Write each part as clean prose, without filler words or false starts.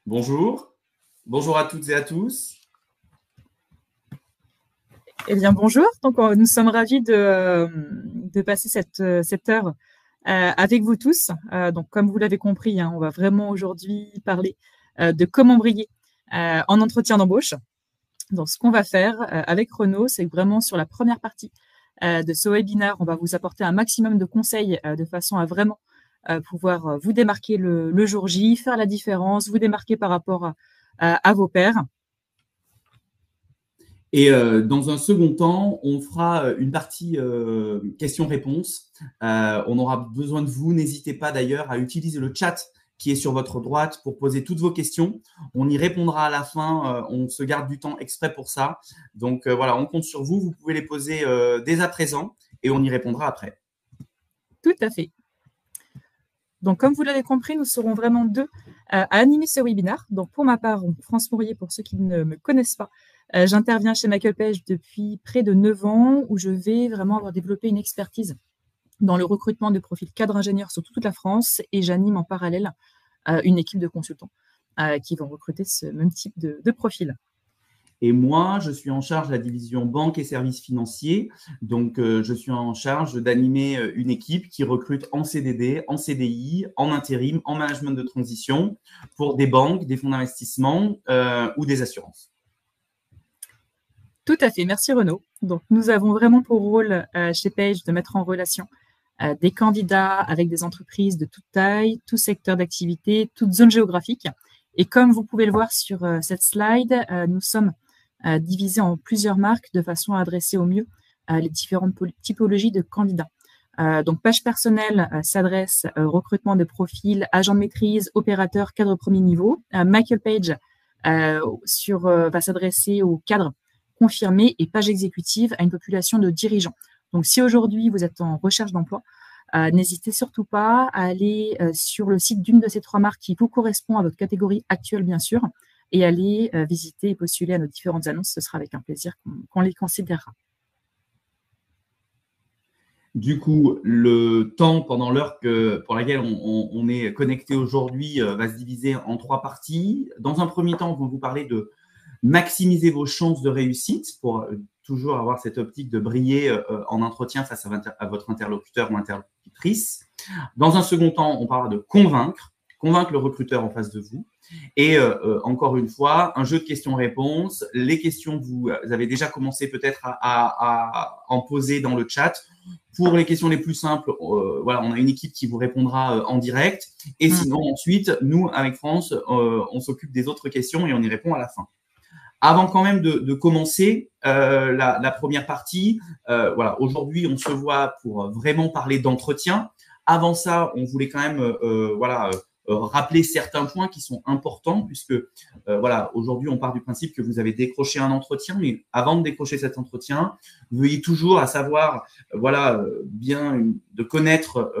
Bonjour. Bonjour à toutes et à tous. Eh bien, bonjour. Donc, nous sommes ravis de passer cette heure avec vous tous. Donc, comme vous l'avez compris, on va vraiment aujourd'hui parler de comment briller en entretien d'embauche. Donc, ce qu'on va faire avec Renaud, c'est vraiment sur la première partie de ce webinaire, on va vous apporter un maximum de conseils de façon à vraiment pouvoir vous démarquer le jour J, faire la différence, vous démarquer par rapport à vos pairs. Et dans un second temps, on fera une partie questions-réponses. On aura besoin de vous. N'hésitez pas d'ailleurs à utiliser le chat qui est sur votre droite pour poser toutes vos questions. On y répondra à la fin. On se garde du temps exprès pour ça. Donc voilà, on compte sur vous. Vous pouvez les poser dès à présent et on y répondra après. Tout à fait. Donc, comme vous l'avez compris, nous serons vraiment deux à animer ce webinaire. Donc, pour ma part, France Mourier, pour ceux qui ne me connaissent pas, j'interviens chez Michael Page depuis près de 9 ans, où je vais vraiment avoir développé une expertise dans le recrutement de profils cadres ingénieurs sur toute la France, et j'anime en parallèle une équipe de consultants qui vont recruter ce même type de profil. Et moi, je suis en charge de la division banque et services financiers. Donc, je suis en charge d'animer une équipe qui recrute en CDD, en CDI, en intérim, en management de transition pour des banques, des fonds d'investissement ou des assurances. Tout à fait. Merci Renaud. Donc, nous avons vraiment pour rôle chez Page de mettre en relation des candidats avec des entreprises de toute taille, tout secteur d'activité, toute zone géographique. Et comme vous pouvez le voir sur cette slide, nous sommes divisés en plusieurs marques de façon à adresser au mieux les différentes typologies de candidats. Donc, Page personnelle s'adresse au recrutement de profils, agents de maîtrise, opérateurs, cadre premier niveau. Michael Page va s'adresser aux cadres confirmés et Page exécutive à une population de dirigeants. Donc, si aujourd'hui vous êtes en recherche d'emploi, n'hésitez surtout pas à aller sur le site d'une de ces 3 marques qui vous correspond à votre catégorie actuelle, bien sûr, et aller visiter et postuler à nos différentes annonces. Ce sera avec un plaisir qu'on les considérera. Du coup, le temps pendant l'heure pour laquelle on est connecté aujourd'hui va se diviser en 3 parties. Dans un premier temps, on va vous parler de maximiser vos chances de réussite pour toujours avoir cette optique de briller en entretien face à votre interlocuteur ou interlocutrice. Dans un second temps, on parlera de convaincre le recruteur en face de vous. Et encore une fois, un jeu de questions-réponses. Les questions, vous avez déjà commencé peut-être à en poser dans le chat. Pour les questions les plus simples, voilà, on a une équipe qui vous répondra en direct. Et sinon, ensuite, nous, avec France, on s'occupe des autres questions et on y répond à la fin. Avant quand même de commencer la première partie, voilà, aujourd'hui, on se voit pour vraiment parler d'entretien. Avant ça, on voulait quand même rappeler certains points qui sont importants puisque voilà, aujourd'hui, on part du principe que vous avez décroché un entretien, mais avant de décrocher cet entretien, veuillez toujours à savoir bien de connaître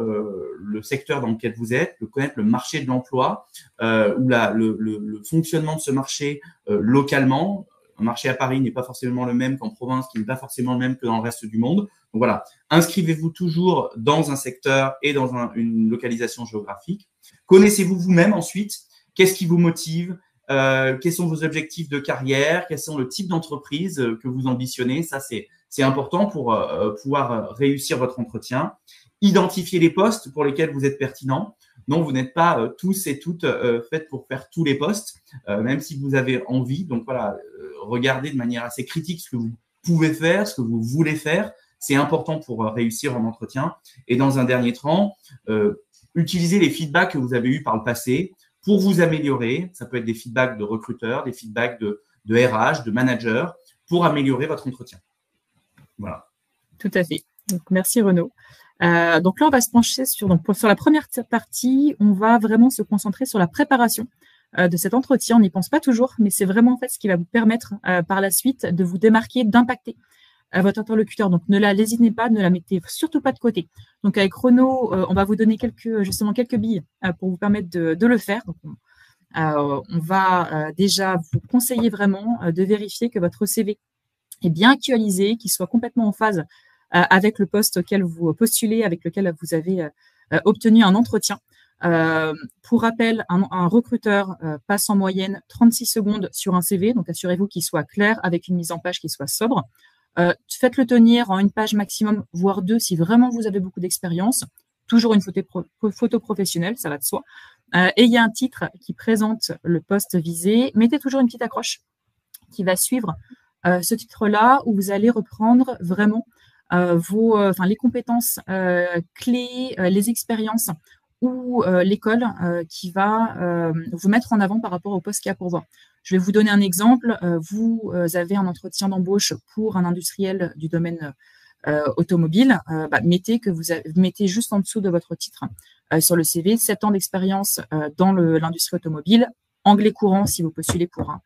le secteur dans lequel vous êtes, de connaître le marché de l'emploi ou le fonctionnement de ce marché localement. Un marché à Paris n'est pas forcément le même qu'en province, qui n'est pas forcément le même que dans le reste du monde. Donc voilà, inscrivez-vous toujours dans un secteur et dans une localisation géographique. Connaissez-vous vous-même ensuite. Qu'est-ce qui vous motive? Quels sont vos objectifs de carrière? Quels sont le type d'entreprise que vous ambitionnez? Ça, c'est important pour pouvoir réussir votre entretien. Identifiez les postes pour lesquels vous êtes pertinent. Non, vous n'êtes pas tous et toutes faites pour faire tous les postes, même si vous avez envie. Donc voilà, regardez de manière assez critique ce que vous pouvez faire, ce que vous voulez faire. C'est important pour réussir en entretien. Et dans un dernier temps, utilisez les feedbacks que vous avez eus par le passé pour vous améliorer. Ça peut être des feedbacks de recruteurs, des feedbacks de RH, de managers, pour améliorer votre entretien. Voilà. Tout à fait. Donc, merci Renaud. Donc là, on va se pencher sur la première partie, on va vraiment se concentrer sur la préparation de cet entretien. On n'y pense pas toujours, mais c'est vraiment en fait ce qui va vous permettre par la suite de vous démarquer, d'impacter votre interlocuteur. Donc n'hésitez pas, ne la mettez surtout pas de côté. Donc avec Renaud, on va vous donner quelques billes pour vous permettre de le faire. Donc, on va déjà vous conseiller vraiment de vérifier que votre CV est bien actualisé, qu'il soit complètement en phase avec le poste auquel vous postulez, avec lequel vous avez obtenu un entretien. Pour rappel, un recruteur passe en moyenne 36 secondes sur un CV, donc assurez-vous qu'il soit clair avec une mise en page qui soit sobre. Faites-le tenir en une page maximum, voire 2 si vraiment vous avez beaucoup d'expérience. Toujours une photo professionnelle, ça va de soi. Et il y a un titre qui présente le poste visé. Mettez toujours une petite accroche qui va suivre ce titre-là, où vous allez reprendre vraiment les compétences clés, les expériences ou l'école qui va vous mettre en avant par rapport au poste qu'il y a pour voir. Je vais vous donner un exemple. Vous avez un entretien d'embauche pour un industriel du domaine automobile. Mettez juste en dessous de votre titre sur le CV 7 ans d'expérience dans l'industrie automobile, anglais courant si vous postulez pour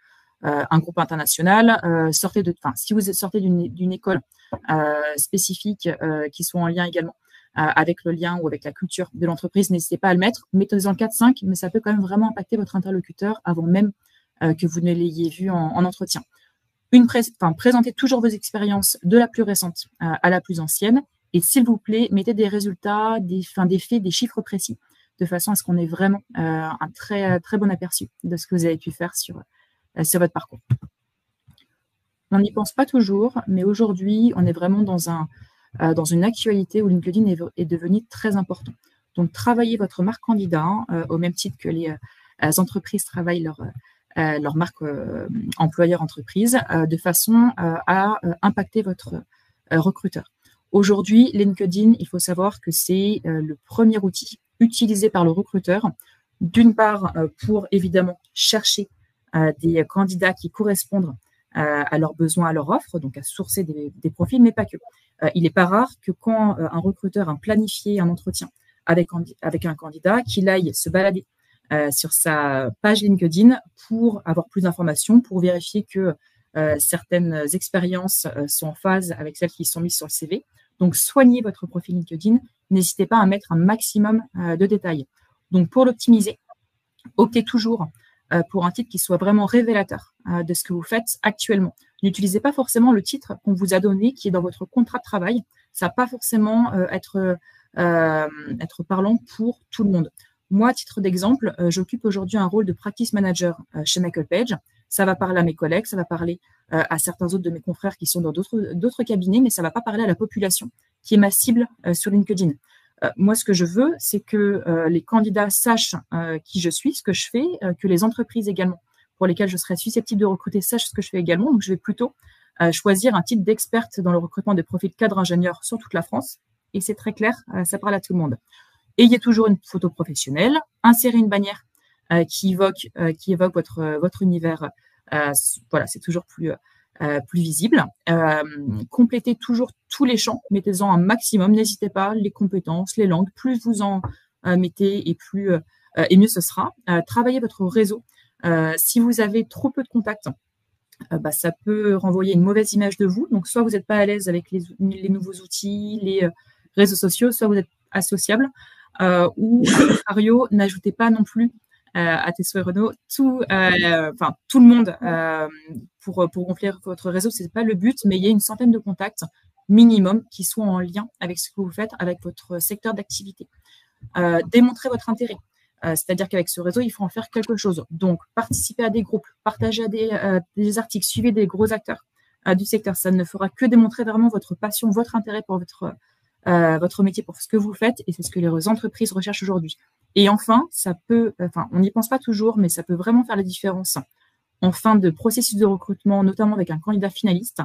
un groupe international. Si vous sortez d'une école spécifique qui soit en lien également avec le lien ou avec la culture de l'entreprise, n'hésitez pas à le mettre. Mettez-en 4-5, mais ça peut quand même vraiment impacter votre interlocuteur avant même que vous ne l'ayez vu en entretien. Présentez toujours vos expériences de la plus récente à la plus ancienne. Et s'il vous plaît, mettez des résultats, des faits, des chiffres précis, de façon à ce qu'on ait vraiment un très, très bon aperçu de ce que vous avez pu faire sur votre parcours. On n'y pense pas toujours, mais aujourd'hui, on est vraiment dans une actualité où LinkedIn est devenu très important. Donc, travaillez votre marque candidat au même titre que les entreprises travaillent leur marque employeur entreprise de façon à impacter votre recruteur. Aujourd'hui, LinkedIn, il faut savoir que c'est le premier outil utilisé par le recruteur, d'une part pour évidemment chercher des candidats qui correspondent à leurs besoins, à leur offre, donc à sourcer des profils, mais pas que. Il n'est pas rare que quand un recruteur a planifié un entretien avec un candidat, qu'il aille se balader sur sa page LinkedIn pour avoir plus d'informations, pour vérifier que certaines expériences sont en phase avec celles qui sont mises sur le CV. Donc, soignez votre profil LinkedIn. N'hésitez pas à mettre un maximum de détails. Donc, pour l'optimiser, optez toujours pour un titre qui soit vraiment révélateur de ce que vous faites actuellement. N'utilisez pas forcément le titre qu'on vous a donné, qui est dans votre contrat de travail. Ça ne va pas forcément être parlant pour tout le monde. Moi, à titre d'exemple, j'occupe aujourd'hui un rôle de practice manager chez Michael Page. Ça va parler à mes collègues, ça va parler à certains autres de mes confrères qui sont dans d'autres cabinets, mais ça ne va pas parler à la population qui est ma cible sur LinkedIn. Moi, ce que je veux, c'est que les candidats sachent qui je suis, ce que je fais, que les entreprises également pour lesquelles je serais susceptible de recruter sachent ce que je fais également. Donc, je vais plutôt choisir un titre d'experte dans le recrutement des profils cadres ingénieurs sur toute la France. Et c'est très clair, ça parle à tout le monde. Ayez toujours une photo professionnelle, insérez une bannière qui évoque votre univers. Voilà, c'est toujours plus visible. Complétez toujours tous les champs, mettez-en un maximum, n'hésitez pas, les compétences, les langues, plus vous en mettez et mieux ce sera. Travaillez votre réseau. Si vous avez trop peu de contacts, ça peut renvoyer une mauvaise image de vous. Donc, soit vous n'êtes pas à l'aise avec les nouveaux outils, les réseaux sociaux, soit vous êtes associable, ou à contrario, n'ajoutez pas non plus à Tessot et Renault tout le monde pour gonfler votre réseau. Ce n'est pas le but, mais il y a une centaine de contacts minimum qui soient en lien avec ce que vous faites, avec votre secteur d'activité. Démontrez votre intérêt. C'est-à-dire qu'avec ce réseau, il faut en faire quelque chose. Donc, participez à des groupes, partagez des articles, suivez des gros acteurs du secteur. Ça ne fera que démontrer vraiment votre passion, votre intérêt pour votre métier, pour ce que vous faites, et c'est ce que les entreprises recherchent aujourd'hui. Et enfin, on n'y pense pas toujours, mais ça peut vraiment faire la différence en fin de processus de recrutement, notamment avec un autre candidat finaliste,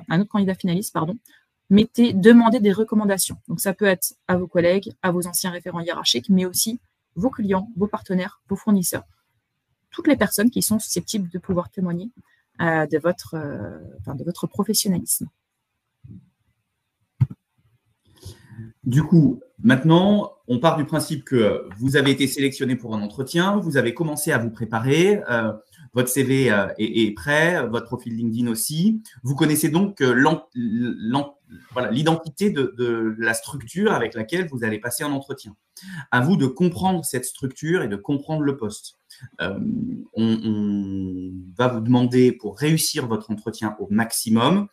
demandez des recommandations. Donc, ça peut être à vos collègues, à vos anciens référents hiérarchiques, mais aussi vos clients, vos partenaires, vos fournisseurs, toutes les personnes qui sont susceptibles de pouvoir témoigner de votre professionnalisme. Du coup, maintenant, on part du principe que vous avez été sélectionné pour un entretien, vous avez commencé à vous préparer, votre CV est prêt, votre profil LinkedIn aussi. Vous connaissez donc l'identité de la structure avec laquelle vous allez passer un entretien. À vous de comprendre cette structure et de comprendre le poste. On va vous demander, pour réussir votre entretien au maximum,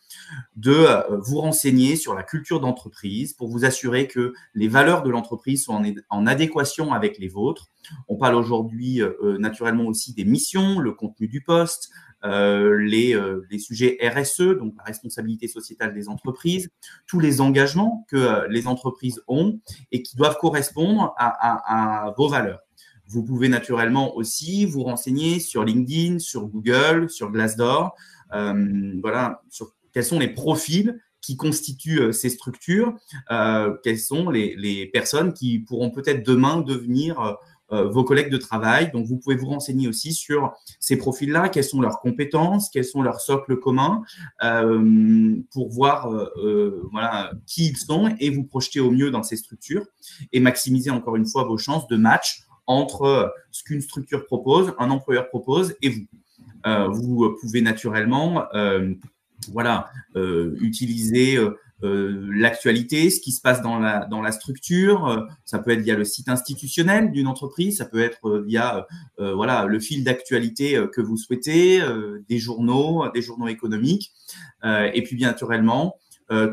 de vous renseigner sur la culture d'entreprise pour vous assurer que les valeurs de l'entreprise sont en adéquation avec les vôtres. On parle aujourd'hui naturellement aussi des missions, le contenu du poste, les sujets RSE, donc la responsabilité sociétale des entreprises, tous les engagements que les entreprises ont et qui doivent correspondre à vos valeurs. Vous pouvez naturellement aussi vous renseigner sur LinkedIn, sur Google, sur Glassdoor, voilà, sur quels sont les profils qui constituent ces structures, quelles sont les personnes qui pourront peut-être demain devenir vos collègues de travail. Donc, vous pouvez vous renseigner aussi sur ces profils-là, quelles sont leurs compétences, quels sont leurs socles communs, pour voir voilà, qui ils sont et vous projeter au mieux dans ces structures et maximiser encore une fois vos chances de match entre ce qu'une structure propose, un employeur propose et vous. Vous pouvez naturellement voilà, utiliser l'actualité, ce qui se passe dans la structure. Ça peut être via le site institutionnel d'une entreprise, ça peut être via voilà, le fil d'actualité que vous souhaitez, des journaux économiques, et puis bien naturellement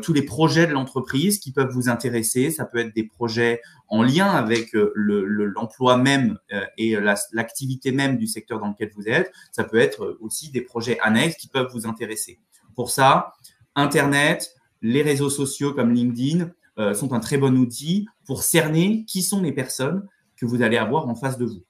tous les projets de l'entreprise qui peuvent vous intéresser. Ça peut être des projets en lien avec l'emploi même et l'activité même du secteur dans lequel vous êtes. Ça peut être aussi des projets annexes qui peuvent vous intéresser. Pour ça, Internet, les réseaux sociaux comme LinkedIn sont un très bon outil pour cerner qui sont les personnes que vous allez avoir en face de vous.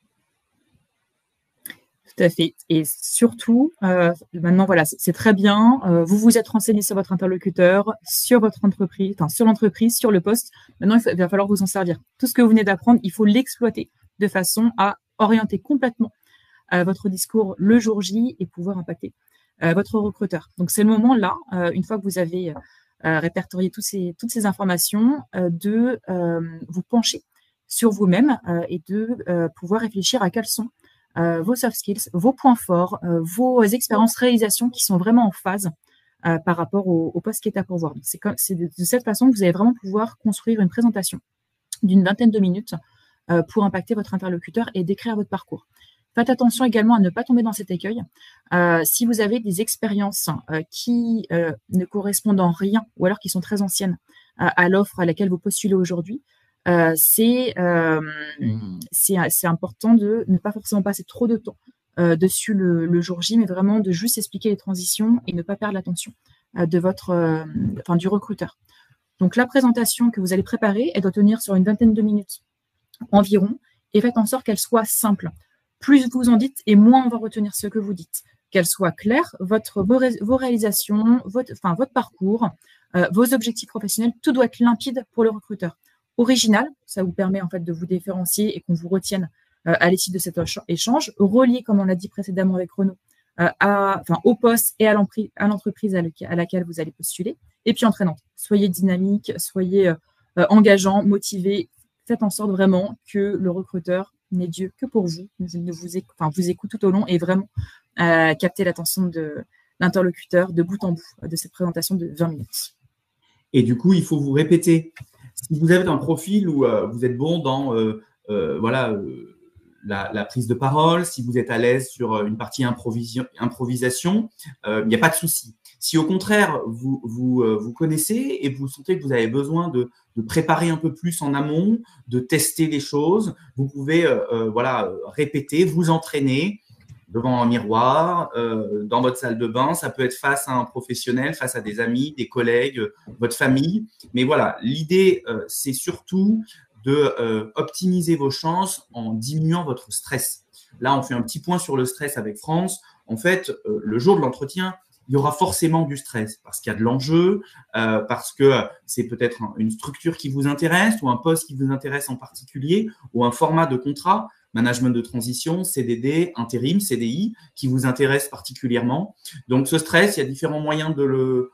Tout à fait. Et surtout, maintenant, voilà, c'est très bien. Vous vous êtes renseigné sur votre interlocuteur, sur votre entreprise, enfin, sur l'entreprise, sur le poste. Maintenant, il va falloir vous en servir. Tout ce que vous venez d'apprendre, il faut l'exploiter de façon à orienter complètement votre discours le jour J et pouvoir impacter votre recruteur. Donc, c'est le moment là, une fois que vous avez répertorié toutes ces informations, de vous pencher sur vous-même et de pouvoir réfléchir à quels sont vos soft skills, vos points forts, vos expériences réalisations qui sont vraiment en phase par rapport au poste qui est à pourvoir. C'est de cette façon que vous allez vraiment pouvoir construire une présentation d'une vingtaine de minutes pour impacter votre interlocuteur et décrire votre parcours. Faites attention également à ne pas tomber dans cet écueil. Si vous avez des expériences qui ne correspondent en rien ou alors qui sont très anciennes à l'offre à laquelle vous postulez aujourd'hui, c'est important de ne pas forcément passer trop de temps dessus le jour J, mais vraiment de juste expliquer les transitions et ne pas perdre l'attention de du recruteur. Donc, la présentation que vous allez préparer, elle doit tenir sur une vingtaine de minutes environ et faites en sorte qu'elle soit simple. Plus vous en dites et moins on va retenir ce que vous dites. Qu'elle soit claire, vos réalisations, votre parcours, vos objectifs professionnels, tout doit être limpide pour le recruteur. Original, ça vous permet en fait de vous différencier et qu'on vous retienne à l'issue de cet échange. Relié, comme on l'a dit précédemment avec Renaud, au poste et à l'entreprise à laquelle vous allez postuler. Et puis entraînante. Soyez dynamique, soyez engageant, motivé. Faites en sorte vraiment que le recruteur n'est Dieu que pour vous, vous écoute tout au long et vraiment capter l'attention de l'interlocuteur de bout en bout de cette présentation de 20 minutes. Et du coup, il faut vous répéter. Si vous avez un profil où vous êtes bon dans la prise de parole, si vous êtes à l'aise sur une partie improvisation, il n'y a pas de souci. Si au contraire, vous connaissez et vous sentez que vous avez besoin de préparer un peu plus en amont, de tester les choses, vous pouvez répéter, vous entraîner devant un miroir, dans votre salle de bain. Ça peut être face à un professionnel, face à des amis, des collègues, votre famille. Mais voilà, l'idée, c'est surtout de optimiser vos chances en diminuant votre stress. Là, on fait un petit point sur le stress avec France. En fait, le jour de l'entretien, il y aura forcément du stress parce qu'il y a de l'enjeu, parce que c'est peut-être une structure qui vous intéresse ou un poste qui vous intéresse en particulier ou un format de contrat, management de transition, CDD, intérim, CDI, qui vous intéresse particulièrement. Donc, ce stress, il y a différents moyens de le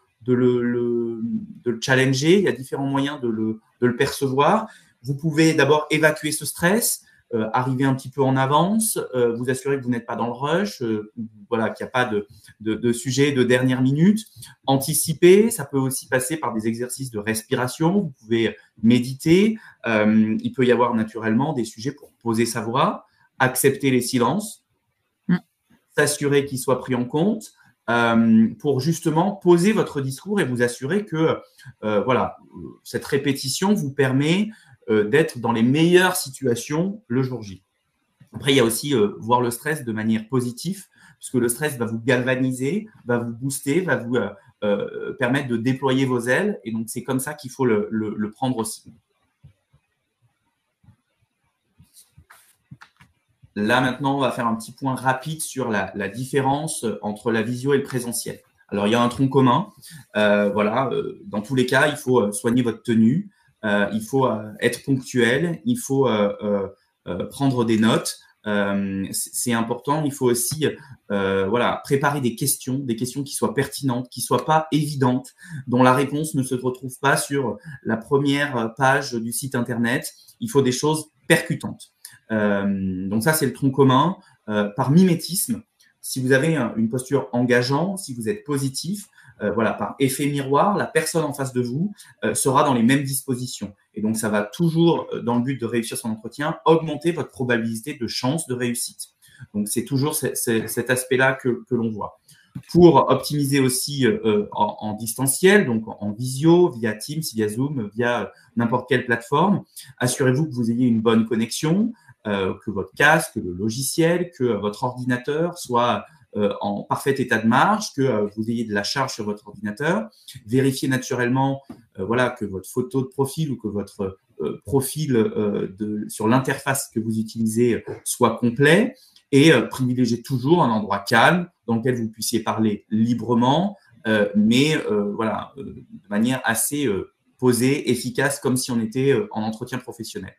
challenger, il y a différents moyens de le percevoir. Vous pouvez d'abord évacuer ce stress, arriver un petit peu en avance, vous assurer que vous n'êtes pas dans le rush, qu'il n'y a pas de sujet de dernière minute. Anticiper, ça peut aussi passer par des exercices de respiration. Vous pouvez méditer. Il peut y avoir naturellement des sujets pour poser sa voix, accepter les silences, s'assurer qu'il soit pris en compte pour justement poser votre discours et vous assurer que voilà, cette répétition vous permet d'être dans les meilleures situations le jour J. Après, il y a aussi voir le stress de manière positive, parce que le stress va vous galvaniser, va vous booster, va vous permettre de déployer vos ailes. Et donc, c'est comme ça qu'il faut le prendre aussi. Là, maintenant, on va faire un petit point rapide sur la différence entre la visio et le présentiel. Alors, il y a un tronc commun. Voilà, dans tous les cas, il faut soigner votre tenue. Il faut être ponctuel. Il faut prendre des notes. C'est important. Il faut aussi voilà, préparer des questions qui soient pertinentes, qui ne soient pas évidentes, dont la réponse ne se retrouve pas sur la première page du site Internet. Il faut des choses percutantes. Donc ça, c'est le tronc commun. Par mimétisme, si vous avez une posture engageante, si vous êtes positif, voilà, par effet miroir, la personne en face de vous sera dans les mêmes dispositions. Et donc, ça va toujours, dans le but de réussir son entretien, augmenter votre probabilité de chance de réussite. Donc, c'est toujours cet aspect-là que l'on voit. Pour optimiser aussi en distanciel, donc en visio, via Teams, via Zoom, via n'importe quelle plateforme, assurez-vous que vous ayez une bonne connexion, que votre casque, que le logiciel, que votre ordinateur soit en parfait état de marche, que vous ayez de la charge sur votre ordinateur. Vérifiez naturellement voilà, que votre photo de profil ou que votre profil sur l'interface que vous utilisez soit complet et privilégiez toujours un endroit calme dans lequel vous puissiez parler librement, mais voilà, de manière assez posée, efficace, comme si on était en entretien professionnel.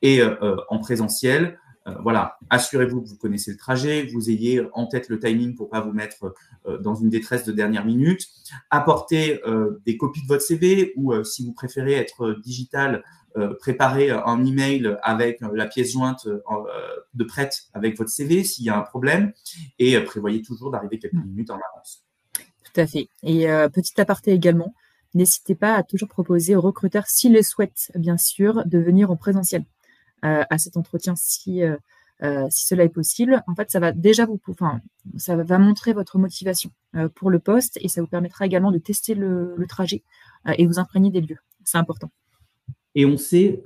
Et en présentiel, voilà, assurez-vous que vous connaissez le trajet, que vous ayez en tête le timing pour ne pas vous mettre dans une détresse de dernière minute. Apportez des copies de votre CV ou, si vous préférez être digital, préparez un email avec la pièce jointe de prête avec votre CV s'il y a un problème et prévoyez toujours d'arriver quelques minutes en avance. Tout à fait. Et petit aparté également, n'hésitez pas à toujours proposer aux recruteurs, s'ils le souhaitent, bien sûr, de venir en présentiel à cet entretien si cela est possible. En fait, ça va déjà ça va montrer votre motivation pour le poste et ça vous permettra également de tester le trajet et vous imprégner des lieux. C'est important. Et on sait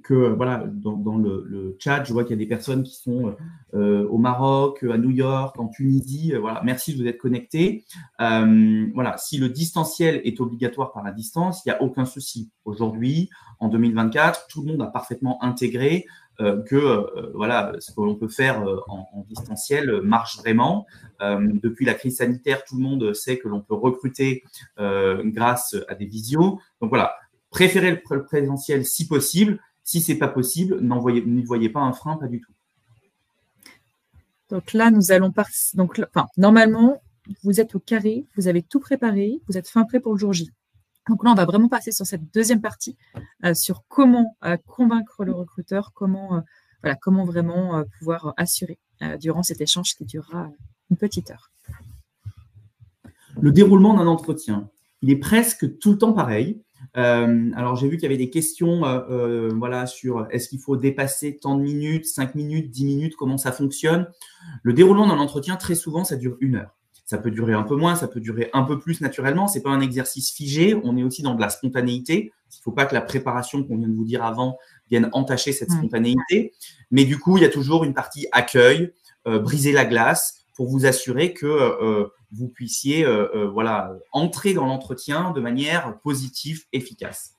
que voilà, dans le chat, je vois qu'il y a des personnes qui sont au Maroc, à New York, en Tunisie. Voilà, merci de vous être connectés. Voilà, si le distanciel est obligatoire par la distance, il n'y a aucun souci. Aujourd'hui, en 2024, tout le monde a parfaitement intégré que voilà, ce que l'on peut faire en distanciel marche vraiment. Depuis la crise sanitaire, tout le monde sait que l'on peut recruter grâce à des visios. Donc voilà. Préférez le présentiel si possible. Si ce n'est pas possible, n'y voyez pas un frein, pas du tout. Donc là, nous allons normalement, vous êtes au carré, vous avez tout préparé, vous êtes fin prêt pour le jour J. Donc là, on va vraiment passer sur cette deuxième partie, sur comment convaincre le recruteur, comment vraiment pouvoir assurer durant cet échange qui durera une petite heure. Le déroulement d'un entretien, il est presque tout le temps pareil. Alors, j'ai vu qu'il y avait des questions voilà, sur est-ce qu'il faut dépasser tant de minutes, 5 minutes, 10 minutes, comment ça fonctionne. Le déroulement d'un entretien, très souvent, ça dure 1 heure. Ça peut durer un peu moins, ça peut durer un peu plus naturellement. Ce n'est pas un exercice figé. On est aussi dans de la spontanéité. Il ne faut pas que la préparation qu'on vient de vous dire avant vienne entacher cette spontanéité. Mais du coup, il y a toujours une partie accueil, briser la glace pour vous assurer que vous puissiez voilà, entrer dans l'entretien de manière positive, efficace.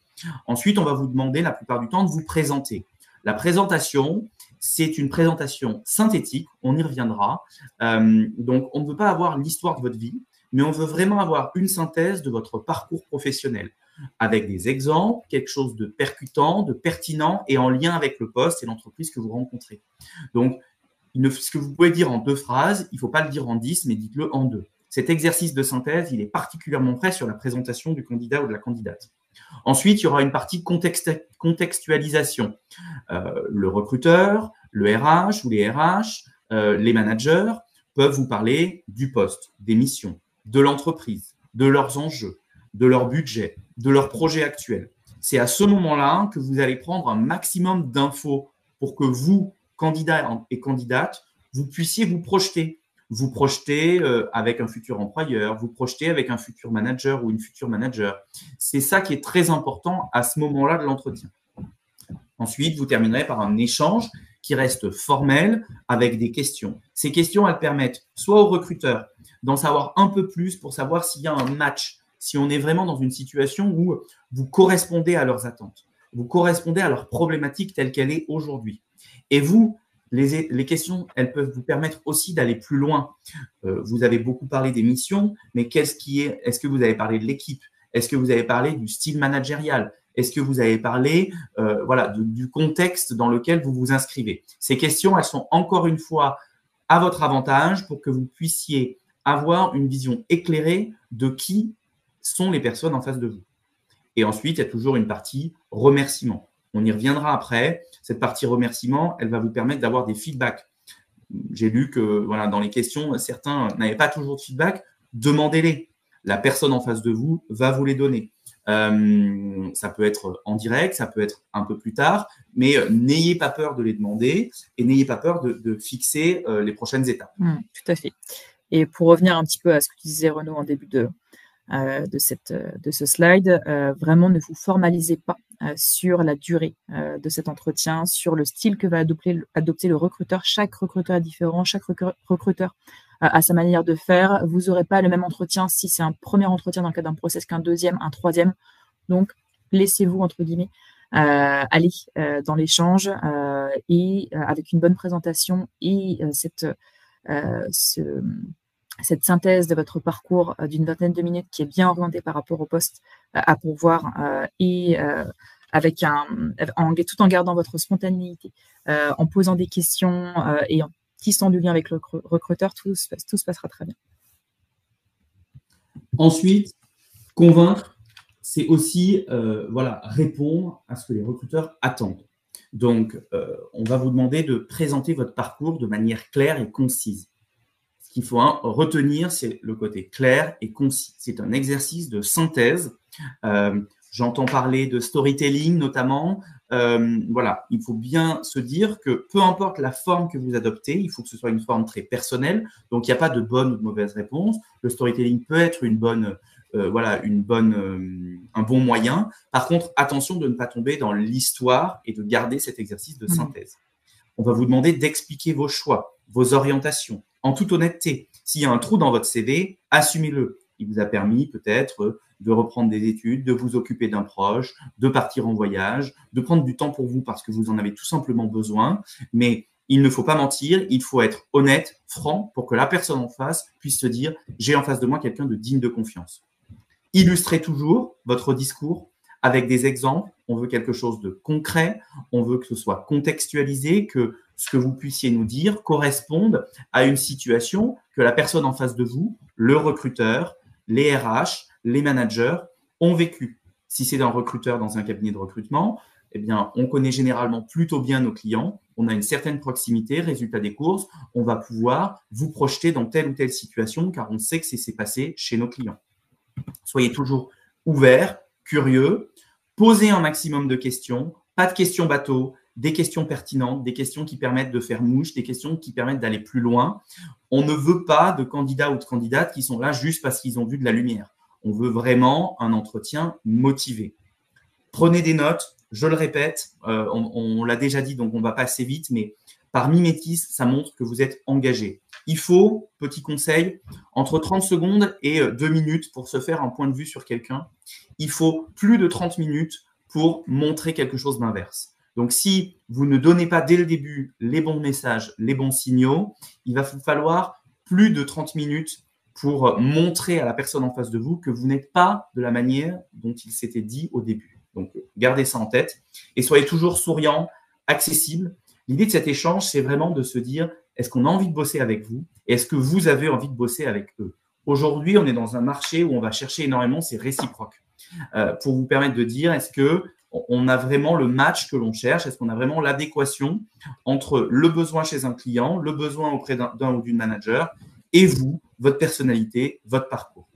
Ensuite, on va vous demander la plupart du temps de vous présenter. La présentation, c'est une présentation synthétique, on y reviendra. Donc, on ne veut pas avoir l'histoire de votre vie, mais on veut vraiment avoir une synthèse de votre parcours professionnel avec des exemples, quelque chose de percutant, de pertinent et en lien avec le poste et l'entreprise que vous rencontrez. Donc, ce que vous pouvez dire en 2 phrases, il ne faut pas le dire en 10, mais dites-le en 2. Cet exercice de synthèse, il est particulièrement vrai sur la présentation du candidat ou de la candidate. Ensuite, il y aura une partie contextualisation. Le recruteur, le RH ou les RH, les managers peuvent vous parler du poste, des missions, de l'entreprise, de leurs enjeux, de leur budget, de leurs projets actuels. C'est à ce moment-là que vous allez prendre un maximum d'infos pour que vous, candidats et candidates, vous puissiez vous projeter. vous projetez avec un futur employeur, vous projetez avec un futur manager ou une future manager. C'est ça qui est très important à ce moment-là de l'entretien. Ensuite, vous terminerez par un échange qui reste formel avec des questions. Ces questions, elles permettent soit aux recruteurs d'en savoir un peu plus pour savoir s'il y a un match, si on est vraiment dans une situation où vous correspondez à leurs attentes, vous correspondez à leur problématique telle qu'elle est aujourd'hui. Et vous, les questions, elles peuvent vous permettre aussi d'aller plus loin. Vous avez beaucoup parlé des missions, mais est-ce que vous avez parlé de l'équipe? Est-ce que vous avez parlé du style managérial? Est-ce que vous avez parlé du contexte dans lequel vous vous inscrivez? Ces questions, elles sont encore une fois à votre avantage pour que vous puissiez avoir une vision éclairée de qui sont les personnes en face de vous. Et ensuite, il y a toujours une partie remerciement. On y reviendra après. Cette partie remerciement, elle va vous permettre d'avoir des feedbacks. J'ai lu que dans les questions, certains n'avaient pas toujours de feedback. Demandez-les. La personne en face de vous va vous les donner. Ça peut être en direct, ça peut être un peu plus tard, mais n'ayez pas peur de les demander et n'ayez pas peur de fixer les prochaines étapes. Tout à fait. Et pour revenir un petit peu à ce que tu disais, Renaud, en début de ce slide, vraiment ne vous formalisez pas sur la durée de cet entretien, sur le style que va adopter le recruteur. Chaque recruteur est différent, chaque recruteur a sa manière de faire. Vous n'aurez pas le même entretien si c'est un premier entretien dans le cadre d'un process qu'un deuxième, un troisième. Donc, laissez-vous, entre guillemets, aller dans l'échange et avec une bonne présentation et cette synthèse de votre parcours d'une vingtaine de minutes qui est bien orientée par rapport au poste à pourvoir tout en gardant votre spontanéité, en posant des questions et en tissant du lien avec le recruteur, tout se passera très bien. Ensuite, convaincre, c'est aussi répondre à ce que les recruteurs attendent. Donc, on va vous demander de présenter votre parcours de manière claire et concise. Ce qu'il faut retenir, c'est le côté clair et concis. C'est un exercice de synthèse. J'entends parler de storytelling notamment. Il faut bien se dire que peu importe la forme que vous adoptez, il faut que ce soit une forme très personnelle. Donc, il n'y a pas de bonne ou de mauvaise réponse. Le storytelling peut être un bon moyen. Par contre, attention de ne pas tomber dans l'histoire et de garder cet exercice de synthèse. On va vous demander d'expliquer vos choix, vos orientations, en toute honnêteté. S'il y a un trou dans votre CV, assumez-le. Il vous a permis peut-être de reprendre des études, de vous occuper d'un proche, de partir en voyage, de prendre du temps pour vous parce que vous en avez tout simplement besoin. Mais il ne faut pas mentir, il faut être honnête, franc, pour que la personne en face puisse se dire « j'ai en face de moi quelqu'un de digne de confiance ». Illustrez toujours votre discours avec des exemples. On veut quelque chose de concret, on veut que ce soit contextualisé, que ce que vous puissiez nous dire corresponde à une situation que la personne en face de vous, le recruteur, les RH, les managers ont vécu. Si c'est un recruteur dans un cabinet de recrutement, eh bien, on connaît généralement plutôt bien nos clients, on a une certaine proximité, résultat des courses, on va pouvoir vous projeter dans telle ou telle situation car on sait que c'est passé chez nos clients. Soyez toujours ouverts, curieux, posez un maximum de questions, pas de questions bateau, des questions pertinentes, des questions qui permettent de faire mouche, des questions qui permettent d'aller plus loin. On ne veut pas de candidats ou de candidates qui sont là juste parce qu'ils ont vu de la lumière. On veut vraiment un entretien motivé. Prenez des notes, je le répète, on l'a déjà dit, donc on va pas assez vite, mais par mimétisme, ça montre que vous êtes engagé. Il faut, petit conseil, entre 30 secondes et 2 minutes pour se faire un point de vue sur quelqu'un. Il faut plus de 30 minutes pour montrer quelque chose d'inverse. Donc, si vous ne donnez pas dès le début les bons messages, les bons signaux, il va vous falloir plus de 30 minutes pour montrer à la personne en face de vous que vous n'êtes pas de la manière dont il s'était dit au début. Donc, gardez ça en tête et soyez toujours souriant, accessible. L'idée de cet échange, c'est vraiment de se dire, est-ce qu'on a envie de bosser avec vous et est-ce que vous avez envie de bosser avec eux? Aujourd'hui, on est dans un marché où on va chercher énormément, c'est réciproque. Pour vous permettre de dire, est-ce qu'on a vraiment le match que l'on cherche? Est-ce qu'on a vraiment l'adéquation entre le besoin chez un client, le besoin auprès d'un ou d'une manager et vous, votre personnalité, votre parcours?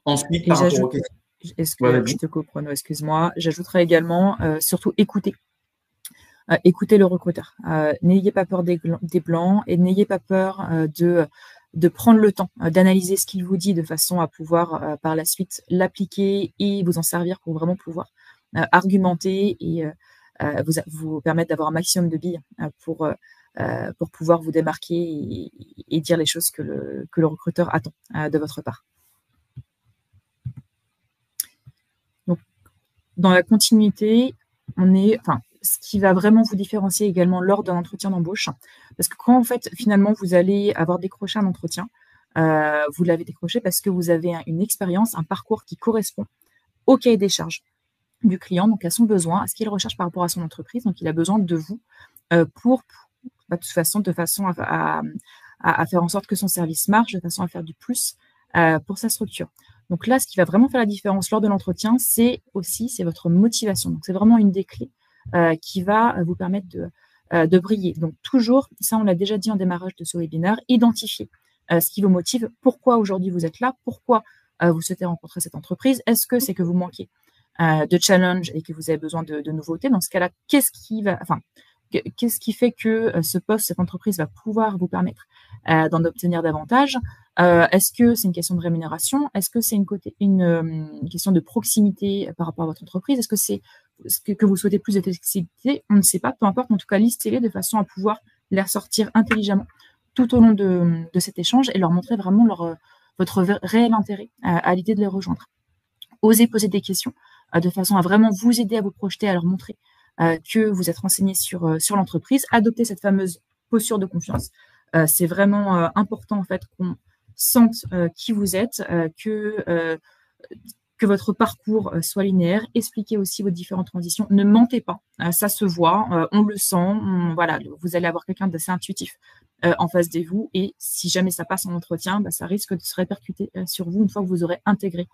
Ensuite, par rapport aux questions… Je te coupe, Renaud, excuse-moi. J'ajouterais également, surtout écouter. écoutez le recruteur. N'ayez pas peur des blancs et n'ayez pas peur de prendre le temps d'analyser ce qu'il vous dit de façon à pouvoir par la suite l'appliquer et vous en servir pour vraiment pouvoir argumenter et vous permettre d'avoir un maximum de billes pour pouvoir vous démarquer et dire les choses que le recruteur attend de votre part. Donc, dans la continuité, ce qui va vraiment vous différencier également lors d'un entretien d'embauche, parce que quand en fait finalement vous allez avoir décroché un entretien, vous l'avez décroché parce que vous avez une expérience, un parcours qui correspond au cahier des charges du client, donc à son besoin, à ce qu'il recherche par rapport à son entreprise. Donc il a besoin de vous de façon à faire en sorte que son service marche, de façon à faire du plus pour sa structure. Donc là, ce qui va vraiment faire la différence lors de l'entretien, c'est votre motivation. Donc c'est vraiment une des clés qui va vous permettre de briller. Donc toujours, ça on l'a déjà dit en démarrage de ce webinaire, identifier ce qui vous motive, pourquoi aujourd'hui vous êtes là, pourquoi vous souhaitez rencontrer cette entreprise, est-ce que c'est que vous manquez de challenge et que vous avez besoin de nouveautés. Dans ce cas-là, qu'est-ce qui fait que ce poste, cette entreprise va pouvoir vous permettre d'en obtenir davantage? Est-ce que c'est une question de rémunération? Est-ce que c'est une question de proximité par rapport à votre entreprise? Est-ce que c'est que vous souhaitez plus de flexibilité? On ne sait pas, peu importe. En tout cas, listez-les de façon à pouvoir les ressortir intelligemment tout au long de cet échange et leur montrer vraiment votre réel intérêt à l'idée de les rejoindre. Osez poser des questions de façon à vraiment vous aider à vous projeter, à leur montrer que vous êtes renseigné sur l'entreprise. Adoptez cette fameuse posture de confiance. C'est vraiment important en fait qu'on sente qui vous êtes, que votre parcours soit linéaire. Expliquez aussi vos différentes transitions. Ne mentez pas, ça se voit, on le sent. Voilà, vous allez avoir quelqu'un d'assez intuitif en face de vous et si jamais ça passe en entretien, ça risque de se répercuter sur vous une fois que vous aurez intégré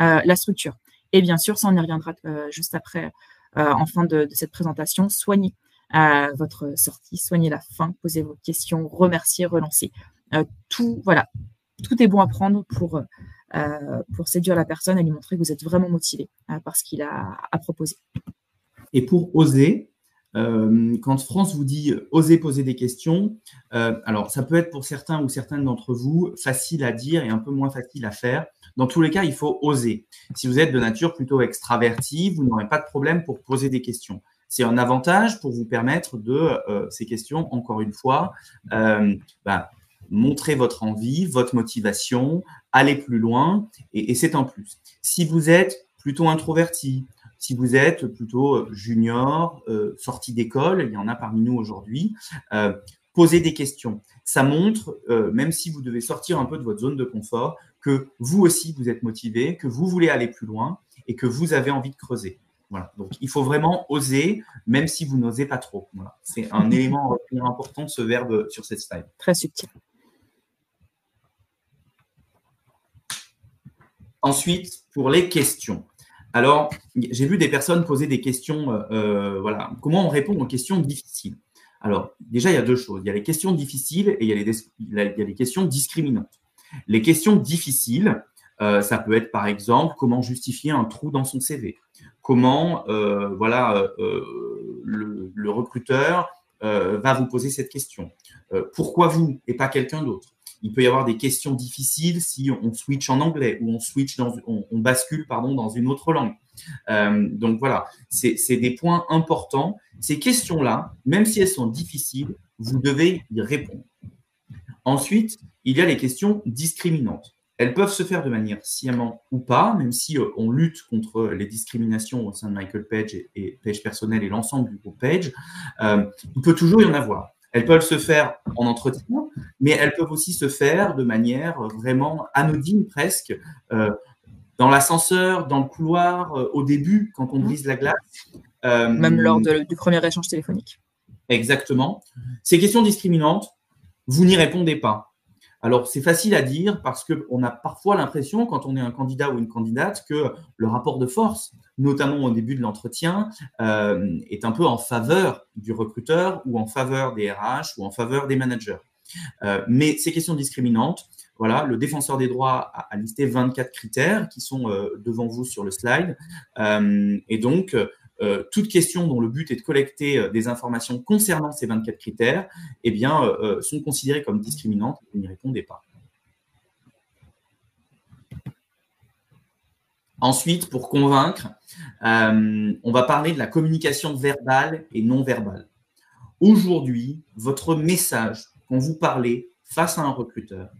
la structure. Et bien sûr, ça on y reviendra juste après, en fin de cette présentation. Soignez votre sortie, soignez la fin, posez vos questions, remerciez, relancez. Tout est bon à prendre pour séduire la personne et lui montrer que vous êtes vraiment motivé par ce qu'il a à proposer. Et pour oser, quand France vous dit « osez poser des questions », alors ça peut être pour certains ou certaines d'entre vous facile à dire et un peu moins facile à faire. Dans tous les cas, il faut oser. Si vous êtes de nature plutôt extravertie, vous n'aurez pas de problème pour poser des questions. C'est un avantage pour vous permettre ces questions, encore une fois, montrer votre envie, votre motivation, aller plus loin, et c'est un plus. Si vous êtes plutôt introverti, si vous êtes plutôt junior, sorti d'école, il y en a parmi nous aujourd'hui, posez des questions. Ça montre, même si vous devez sortir un peu de votre zone de confort, que vous aussi, vous êtes motivé, que vous voulez aller plus loin et que vous avez envie de creuser. Voilà. Donc, il faut vraiment oser, même si vous n'osez pas trop. Voilà. C'est un élément important, ce verbe sur cette slide. Très subtil. Ensuite, pour les questions. Alors, j'ai vu des personnes poser des questions, voilà. Comment on répond aux questions difficiles? Alors, déjà, il y a deux choses. Il y a les questions difficiles et il y a les questions discriminantes. Les questions difficiles, ça peut être par exemple comment justifier un trou dans son CV, comment le recruteur va vous poser cette question, pourquoi vous et pas quelqu'un d'autre. Il peut y avoir des questions difficiles si on switch en anglais ou on bascule dans une autre langue. Donc voilà, c'est des points importants. Ces questions-là, même si elles sont difficiles, vous devez y répondre. Ensuite, il y a les questions discriminantes. Elles peuvent se faire de manière sciemment ou pas, même si on lutte contre les discriminations au sein de Michael Page et Page Personnel et l'ensemble du groupe Page. Il peut toujours y en avoir. Elles peuvent se faire en entretien, mais elles peuvent aussi se faire de manière vraiment anodine presque, dans l'ascenseur, dans le couloir, au début, quand on brise la glace. Même lors du premier échange téléphonique. Exactement. Ces questions discriminantes, vous n'y répondez pas. Alors, c'est facile à dire parce qu'on a parfois l'impression, quand on est un candidat ou une candidate, que le rapport de force, notamment au début de l'entretien, est un peu en faveur du recruteur ou en faveur des RH ou en faveur des managers. Mais ces questions discriminantes, voilà, le défenseur des droits a listé 24 critères qui sont devant vous sur le slide. Et donc, toute question dont le but est de collecter des informations concernant ces 24 critères, eh bien, sont considérées comme discriminantes et vous n'y répondez pas. Ensuite, pour convaincre, on va parler de la communication verbale et non verbale. Aujourd'hui, votre message, quand vous parlez face à un recruteur,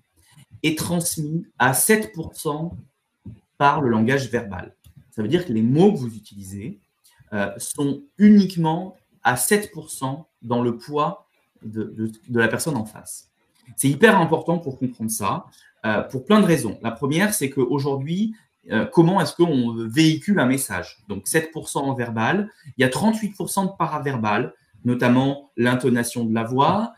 est transmis à 7% par le langage verbal. Ça veut dire que les mots que vous utilisez sont uniquement à 7% dans le poids de la personne en face. C'est hyper important pour comprendre ça, pour plein de raisons. La première, c'est qu'aujourd'hui, comment est-ce qu'on véhicule un message? Donc 7% en verbal, il y a 38% de paraverbal, notamment l'intonation de la voix.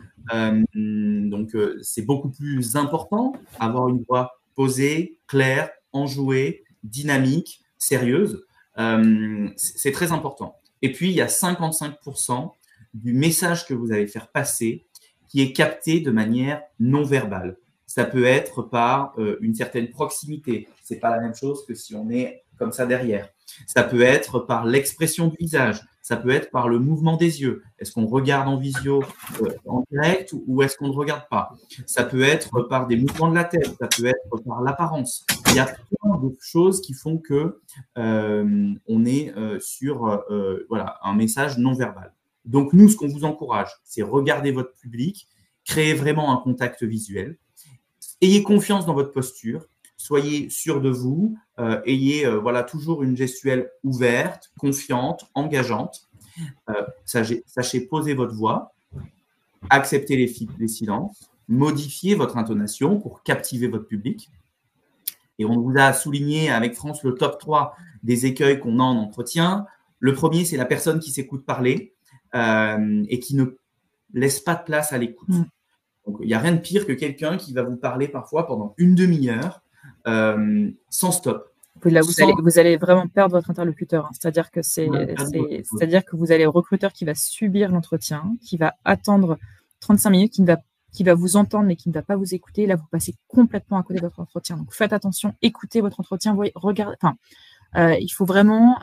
Donc c'est beaucoup plus important, avoir une voix posée, claire, enjouée, dynamique, sérieuse. C'est très important. Et puis, il y a 55% du message que vous allez faire passer qui est capté de manière non verbale. Ça peut être par une certaine proximité. Ce n'est pas la même chose que si on est comme ça derrière. Ça peut être par l'expression du visage. Ça peut être par le mouvement des yeux. Est-ce qu'on regarde en visio en direct ou est-ce qu'on ne regarde pas? Ça peut être par des mouvements de la tête. Ça peut être par l'apparence. Il y a plein de choses qui font que on est sur voilà, un message non verbal. Donc, nous, ce qu'on vous encourage, c'est regarder votre public, créer vraiment un contact visuel. Ayez confiance dans votre posture, soyez sûr de vous, ayez voilà, toujours une gestuelle ouverte, confiante, engageante. Sachez poser votre voix, accepter les silences, modifier votre intonation pour captiver votre public. Et on vous a souligné avec France le top 3 des écueils qu'on a en entretien. Le premier, c'est la personne qui s'écoute parler et qui ne laisse pas de place à l'écoute. Donc, il n'y a rien de pire que quelqu'un qui va vous parler parfois pendant une demi-heure sans stop. Vous allez vraiment perdre votre interlocuteur. Hein. C'est-à-dire que vous allez au recruteur qui va subir l'entretien, qui va attendre 35 minutes, qui va vous entendre mais qui ne va pas vous écouter. Là, vous passez complètement à côté de votre entretien. Donc, faites attention, écoutez votre entretien. Regardez. Il faut vraiment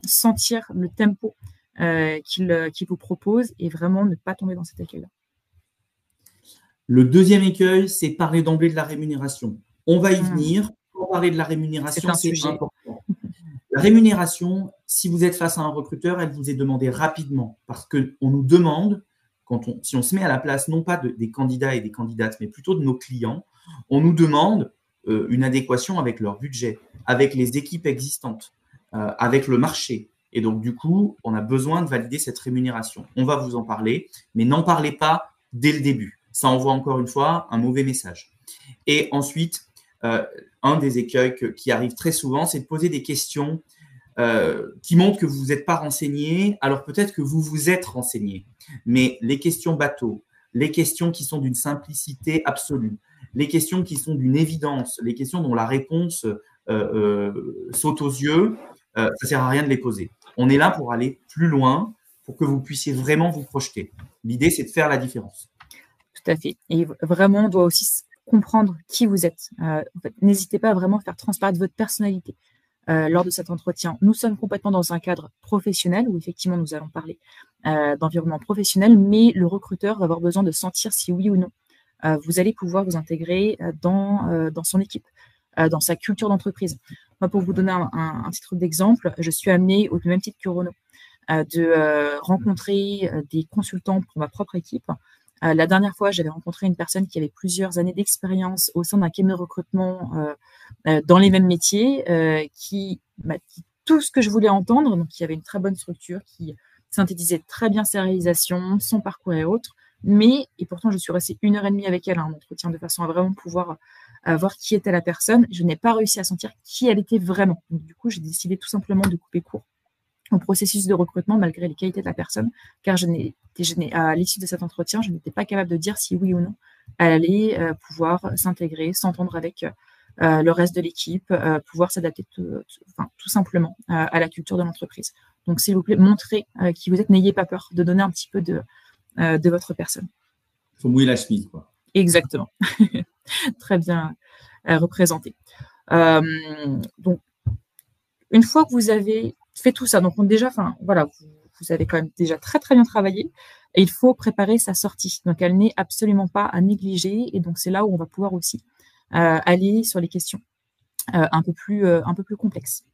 sentir le tempo qu'il vous propose et vraiment ne pas tomber dans cet écueil-là. Le deuxième écueil, c'est parler d'emblée de la rémunération. On va y venir. Pour parler de la rémunération, c'est important. La rémunération, si vous êtes face à un recruteur, elle vous est demandée rapidement parce qu'on nous demande, si on se met à la place non pas des candidats et des candidates, mais plutôt de nos clients, on nous demande une adéquation avec leur budget, avec les équipes existantes, avec le marché. Et donc, du coup, on a besoin de valider cette rémunération. On va vous en parler, mais n'en parlez pas dès le début. Ça envoie encore une fois un mauvais message. Et ensuite, un des écueils qui arrive très souvent, c'est de poser des questions qui montrent que vous n'êtes pas renseigné. Alors peut-être que vous vous êtes renseigné, mais les questions bateau, les questions qui sont d'une simplicité absolue, les questions qui sont d'une évidence, les questions dont la réponse saute aux yeux, ça ne sert à rien de les poser. On est là pour aller plus loin, pour que vous puissiez vraiment vous projeter. L'idée, c'est de faire la différence. Tout à fait. Et vraiment, on doit aussi comprendre qui vous êtes. En fait, n'hésitez pas à vraiment faire transparaître votre personnalité lors de cet entretien. Nous sommes complètement dans un cadre professionnel où effectivement nous allons parler d'environnement professionnel, mais le recruteur va avoir besoin de sentir si oui ou non vous allez pouvoir vous intégrer dans son équipe, dans sa culture d'entreprise. Moi, pour vous donner un titre d'exemple, je suis amenée, au même titre que Renaud, de rencontrer des consultants pour ma propre équipe. La dernière fois, j'avais rencontré une personne qui avait plusieurs années d'expérience au sein d'un cabinet de recrutement dans les mêmes métiers, qui m'a dit tout ce que je voulais entendre. Donc, il y avait une très bonne structure qui synthétisait très bien sa réalisation, son parcours et autres. Et pourtant, je suis restée 1h30 avec elle, un entretien, de façon à vraiment pouvoir voir qui était la personne. Je n'ai pas réussi à sentir qui elle était vraiment. Donc, du coup, j'ai décidé tout simplement de couper court au processus de recrutement malgré les qualités de la personne, car à l'issue de cet entretien, je n'étais pas capable de dire si oui ou non elle allait pouvoir s'intégrer, s'entendre avec le reste de l'équipe, pouvoir s'adapter tout simplement à la culture de l'entreprise. Donc, s'il vous plaît, montrez qui vous êtes, n'ayez pas peur de donner un petit peu de votre personne. Il faut mouiller la chemise, quoi. Exactement. Très bien représenté. Donc, une fois que vous avez fait tout ça. Donc, déjà, voilà, vous avez quand même déjà très, très bien travaillé et il faut préparer sa sortie. Donc, elle n'est absolument pas à négliger. Et donc, c'est là où on va pouvoir aussi aller sur les questions un peu plus complexes.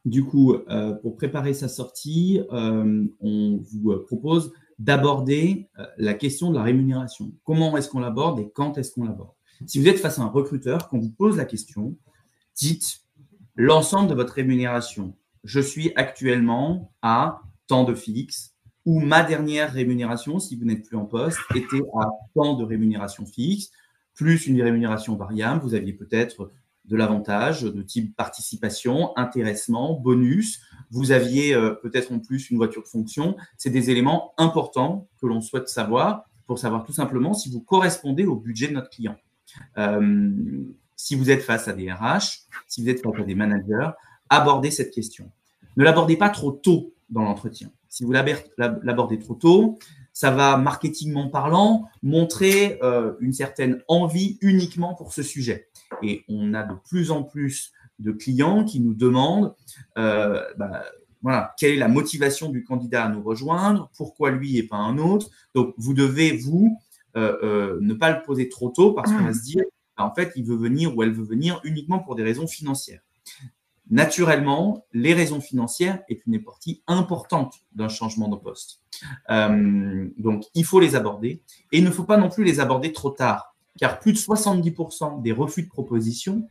Du coup, pour préparer sa sortie, on vous propose d'aborder la question de la rémunération. Comment est-ce qu'on l'aborde et quand est-ce qu'on l'aborde? Si vous êtes face à un recruteur, qu'on vous pose la question, dites l'ensemble de votre rémunération. Je suis actuellement à tant de fixe, ou ma dernière rémunération, si vous n'êtes plus en poste, était à tant de rémunération fixe, plus une rémunération variable. Vous aviez peut-être de l'avantage de type participation, intéressement, bonus. Vous aviez peut-être en plus une voiture de fonction. C'est des éléments importants que l'on souhaite savoir pour savoir tout simplement si vous correspondez au budget de notre client. Si vous êtes face à des RH, si vous êtes face à des managers, abordez cette question. Ne l'abordez pas trop tôt dans l'entretien. Si vous l'abordez trop tôt, ça va, marketingment parlant, montrer une certaine envie uniquement pour ce sujet. Et on a de plus en plus de clients qui nous demandent voilà, quelle est la motivation du candidat à nous rejoindre, pourquoi lui et pas un autre. Donc, vous devez, ne pas le poser trop tôt parce qu'on va se dire, en fait, il veut venir ou elle veut venir uniquement pour des raisons financières. Naturellement, les raisons financières est une partie importante d'un changement de poste. Donc, il faut les aborder et il ne faut pas non plus les aborder trop tard, car plus de 70% des refus de proposition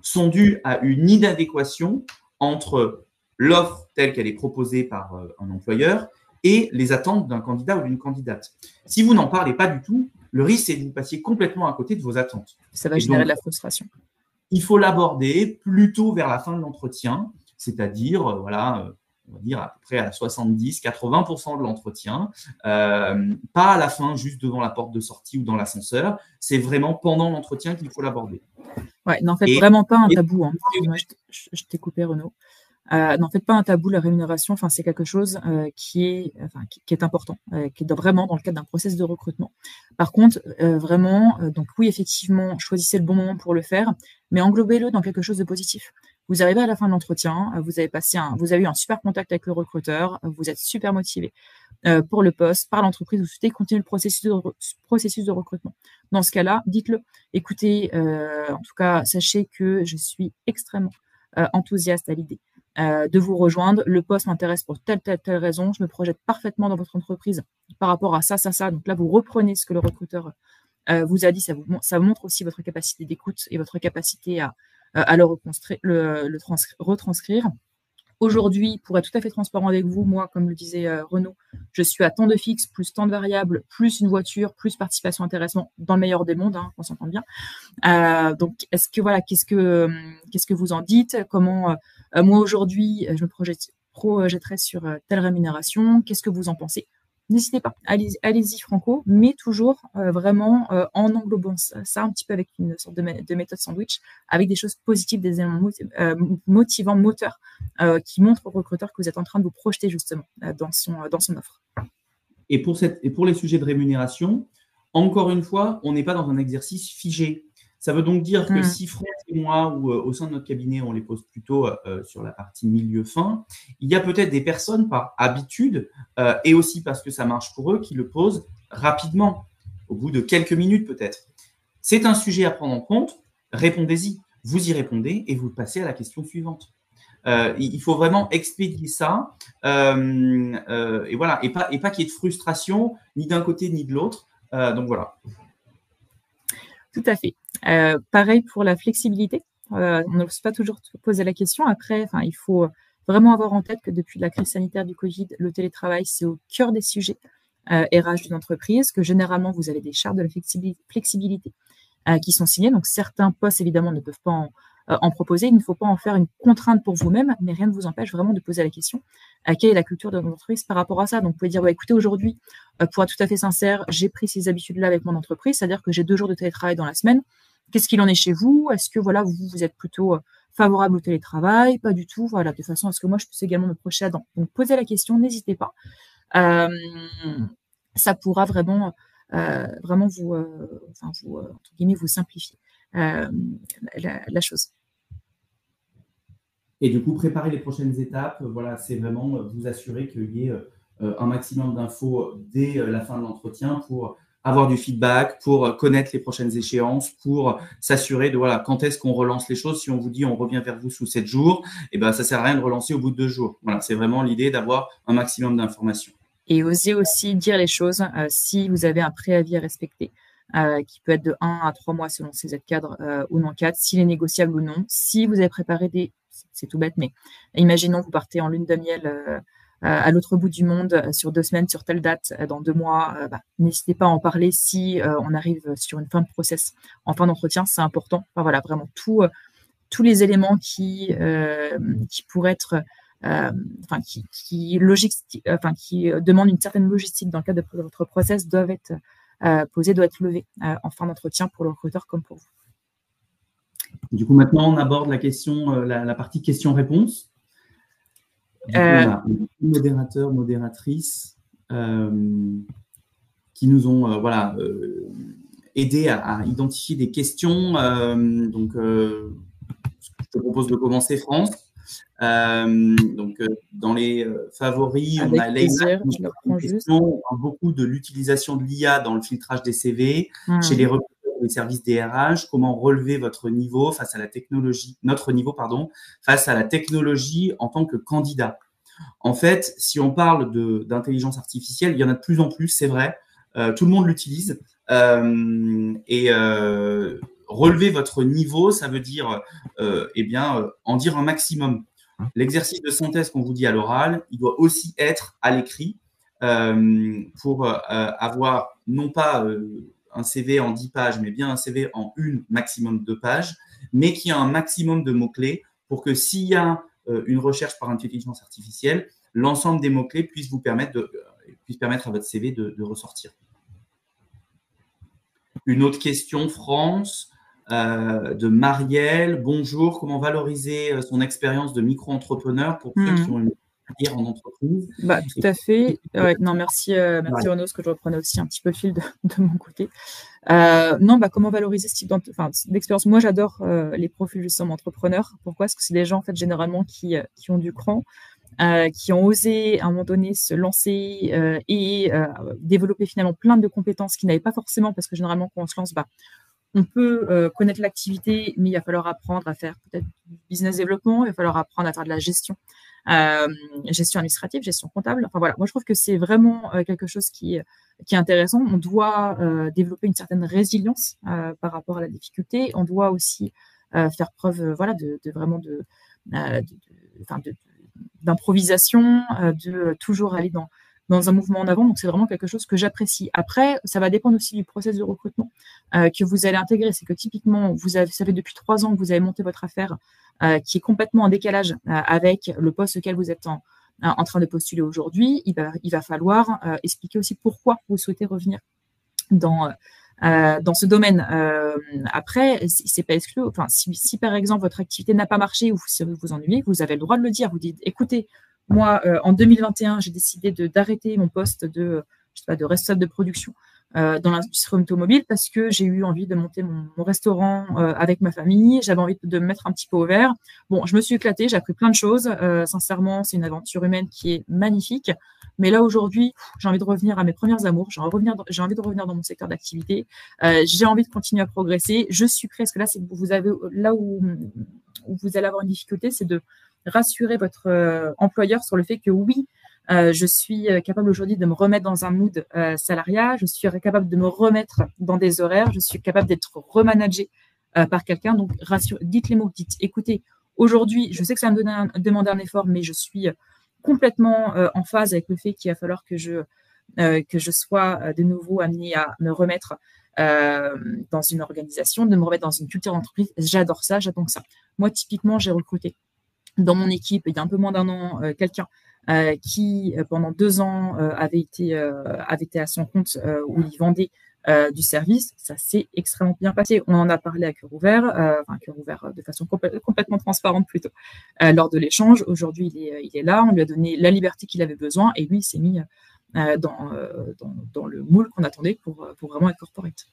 sont dus à une inadéquation entre l'offre telle qu'elle est proposée par un employeur et les attentes d'un candidat ou d'une candidate. Si vous n'en parlez pas du tout, le risque, c'est que vous passiez complètement à côté de vos attentes. Ça va générer de la frustration. Il faut l'aborder plutôt vers la fin de l'entretien, c'est-à-dire, on va dire à peu près à 70-80% de l'entretien, pas à la fin, juste devant la porte de sortie ou dans l'ascenseur. C'est vraiment pendant l'entretien qu'il faut l'aborder. Ouais, n'en faites vraiment pas un tabou. Hein. Moi, je t'ai coupé, Renaud. N'en faites pas un tabou, la rémunération, c'est quelque chose qui est important, qui est vraiment dans le cadre d'un process de recrutement. Par contre, vraiment, donc oui, effectivement, choisissez le bon moment pour le faire, mais englobez-le dans quelque chose de positif. Vous arrivez à la fin de l'entretien, vous avez eu un super contact avec le recruteur, vous êtes super motivé pour le poste, par l'entreprise, vous souhaitez continuer le processus de recrutement. Dans ce cas-là, dites-le. Écoutez, en tout cas, sachez que je suis extrêmement enthousiaste à l'idée de vous rejoindre. Le poste m'intéresse pour telle raison. Je me projette parfaitement dans votre entreprise par rapport à ça. Donc là, vous reprenez ce que le recruteur vous a dit. Ça montre aussi votre capacité d'écoute et votre capacité à le retranscrire. Aujourd'hui, pour être tout à fait transparent avec vous, moi, comme le disait Renaud, je suis à tant de fixe, plus tant de variables, plus une voiture, plus participation intéressement, dans le meilleur des mondes, on s'entend bien. Donc, qu'est-ce que vous en dites? Comment moi aujourd'hui, je me projetterai sur telle rémunération? Qu'est-ce que vous en pensez? N'hésitez pas, allez-y franco, mais toujours vraiment en englobant ça un petit peu avec une sorte de méthode sandwich, avec des choses positives, des éléments motivants, moteurs, qui montrent au recruteur que vous êtes en train de vous projeter justement dans son offre. Et pour les sujets de rémunération, encore une fois, on n'est pas dans un exercice figé. Ça veut donc dire que si Fred et moi, ou au sein de notre cabinet, on les pose plutôt sur la partie milieu-fin, il y a peut-être des personnes par habitude et aussi parce que ça marche pour eux qui le posent rapidement, au bout de quelques minutes peut-être. C'est un sujet à prendre en compte, répondez-y. Vous y répondez et vous passez à la question suivante. Il faut vraiment expédier ça et voilà, et pas qu'il y ait de frustration ni d'un côté ni de l'autre. Donc voilà. Tout à fait. Pareil pour la flexibilité. On n'ose pas toujours poser la question. Après, il faut vraiment avoir en tête que depuis la crise sanitaire du Covid, le télétravail, c'est au cœur des sujets RH d'une entreprise, que généralement, vous avez des chartes de la flexibilité qui sont signées. Donc, certains postes, évidemment, ne peuvent pas en proposer. Il ne faut pas en faire une contrainte pour vous-même, mais rien ne vous empêche vraiment de poser la question quelle est la culture de votre entreprise par rapport à ça. Donc, vous pouvez dire, écoutez, aujourd'hui, pour être tout à fait sincère, j'ai pris ces habitudes-là avec mon entreprise, c'est-à-dire que j'ai 2 jours de télétravail dans la semaine. Qu'est-ce qu'il en est chez vous? Est-ce que vous êtes plutôt favorable au télétravail? Pas du tout. Voilà, de façon à ce que moi, je puisse également me projeter là-dedans. Donc, posez la question, n'hésitez pas. Ça pourra vraiment vous, entre guillemets, vous simplifier la chose. Et du coup, préparer les prochaines étapes, voilà, c'est vraiment vous assurer qu'il y ait un maximum d'infos dès la fin de l'entretien pour avoir du feedback, pour connaître les prochaines échéances, pour s'assurer de voilà, quand est-ce qu'on relance les choses. Si on vous dit on revient vers vous sous 7 jours, eh ben, ça ne sert à rien de relancer au bout de 2 jours. Voilà, c'est vraiment l'idée d'avoir un maximum d'informations. Et osez aussi dire les choses si vous avez un préavis à respecter, qui peut être de 1 à 3 mois selon si vous êtes cadre ou non cadre, s'il est négociable ou non. Si vous avez préparé c'est tout bête, mais imaginons vous partez en lune de miel à l'autre bout du monde sur 2 semaines, sur telle date, dans 2 mois, n'hésitez pas à en parler si on arrive sur une fin de process. En fin d'entretien, c'est important. Enfin, voilà, vraiment tous les éléments qui pourraient être qui demandent une certaine logistique dans le cadre de votre process doivent être posés, doivent être levés en fin d'entretien pour le recruteur comme pour vous. Du coup, maintenant, on aborde la question, la partie questions-réponses. On a modérateurs, modératrices qui nous ont aidé à identifier des questions. Donc, je te propose de commencer, France. Dans les favoris, avec on a plaisir, je le prends juste. On parle beaucoup de l'utilisation de l'IA dans le filtrage des CV, chez les recruteurs des services DRH, comment relever votre niveau face à la technologie, notre niveau, face à la technologie en tant que candidat. En fait, si on parle d'intelligence artificielle, il y en a de plus en plus, c'est vrai, tout le monde l'utilise, relever votre niveau, ça veut dire en dire un maximum. L'exercice de synthèse qu'on vous dit à l'oral, il doit aussi être à l'écrit pour avoir non pas un CV en 10 pages, mais bien un CV en maximum 2 pages, mais qui a un maximum de mots-clés pour que s'il y a une recherche par intelligence artificielle, l'ensemble des mots-clés puisse permettre à votre CV de ressortir. Une autre question, France, de Marielle. Bonjour, comment valoriser son expérience de micro-entrepreneur pour ceux qui ont une carrière en entreprise? Tout à fait. Ouais, non, merci Renaud, parce que je reprenais aussi un petit peu le fil de mon côté. Comment valoriser ce type d'expérience? Moi, j'adore les profils justement entrepreneurs. Pourquoi? Parce que c'est des gens en fait généralement qui ont du cran, qui ont osé à un moment donné se lancer et développer finalement plein de compétences qu'ils n'avaient pas forcément, parce que généralement quand on se lance, on peut connaître l'activité, mais il va falloir apprendre à faire peut-être du business développement, il va falloir apprendre à faire de la gestion administrative, gestion comptable. Enfin voilà, moi je trouve que c'est vraiment quelque chose qui est intéressant. On doit développer une certaine résilience par rapport à la difficulté. On doit aussi faire preuve d'improvisation, de toujours aller dans un mouvement en avant. Donc, c'est vraiment quelque chose que j'apprécie. Après, ça va dépendre aussi du process de recrutement que vous allez intégrer. C'est que typiquement, ça fait depuis 3 ans que vous avez monté votre affaire qui est complètement en décalage avec le poste auquel vous êtes en train de postuler aujourd'hui. Il va falloir expliquer aussi pourquoi vous souhaitez revenir dans ce domaine. Après, c'est pas exclu. Enfin, si par exemple votre activité n'a pas marché ou si vous vous ennuyez, vous avez le droit de le dire. Vous dites, écoutez, moi, en 2021, j'ai décidé d'arrêter mon poste de responsable de production dans l'industrie automobile parce que j'ai eu envie de monter mon restaurant avec ma famille. J'avais envie de me mettre un petit peu au vert. Bon, je me suis éclatée, j'ai appris plein de choses. Sincèrement, c'est une aventure humaine qui est magnifique. Mais là, aujourd'hui, j'ai envie de revenir à mes premières amours. J'ai envie de revenir dans mon secteur d'activité. J'ai envie de continuer à progresser. Je suis prête, parce que là, là où vous allez avoir une difficulté, c'est de rassurer votre employeur sur le fait que oui, je suis capable aujourd'hui de me remettre dans un mood salariat, je suis capable de me remettre dans des horaires, je suis capable d'être remanagée par quelqu'un. Donc, dites les mots, dites, écoutez, aujourd'hui, je sais que ça va me demander un effort, mais je suis complètement en phase avec le fait qu'il va falloir que je sois de nouveau amenée à me remettre dans une organisation, de me remettre dans une culture d'entreprise. J'adore ça, j'attends ça. Moi, typiquement, j'ai recruté dans mon équipe, il y a un peu moins d'un an, quelqu'un qui, pendant 2 ans, avait été à son compte où il vendait du service. Ça s'est extrêmement bien passé. On en a parlé à cœur ouvert, de façon complètement transparente plutôt, lors de l'échange. Aujourd'hui, il est là, on lui a donné la liberté qu'il avait besoin et lui, il s'est mis dans le moule qu'on attendait pour vraiment être corporate.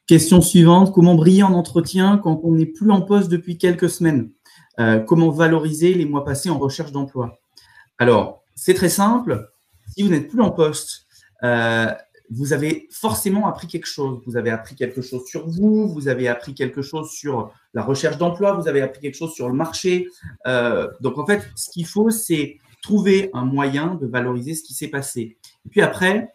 Question suivante, comment briller en entretien quand on n'est plus en poste depuis quelques semaines? Comment valoriser les mois passés en recherche d'emploi? Alors, c'est très simple. Si vous n'êtes plus en poste, vous avez forcément appris quelque chose. Vous avez appris quelque chose sur vous, vous avez appris quelque chose sur la recherche d'emploi, vous avez appris quelque chose sur le marché. Donc, en fait, ce qu'il faut, c'est trouver un moyen de valoriser ce qui s'est passé. Et puis après,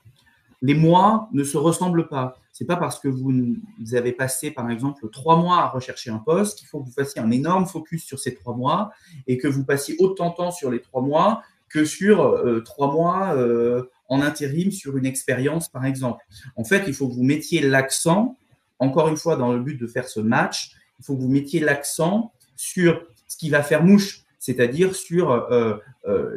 les mois ne se ressemblent pas. Ce n'est pas parce que vous avez passé, par exemple, 3 mois à rechercher un poste qu'il faut que vous fassiez un énorme focus sur ces 3 mois et que vous passiez autant de temps sur les 3 mois que sur 3 mois en intérim sur une expérience, par exemple. En fait, il faut que vous mettiez l'accent, encore une fois, dans le but de faire ce match, il faut que vous mettiez l'accent sur ce qui va faire mouche, c'est-à-dire sur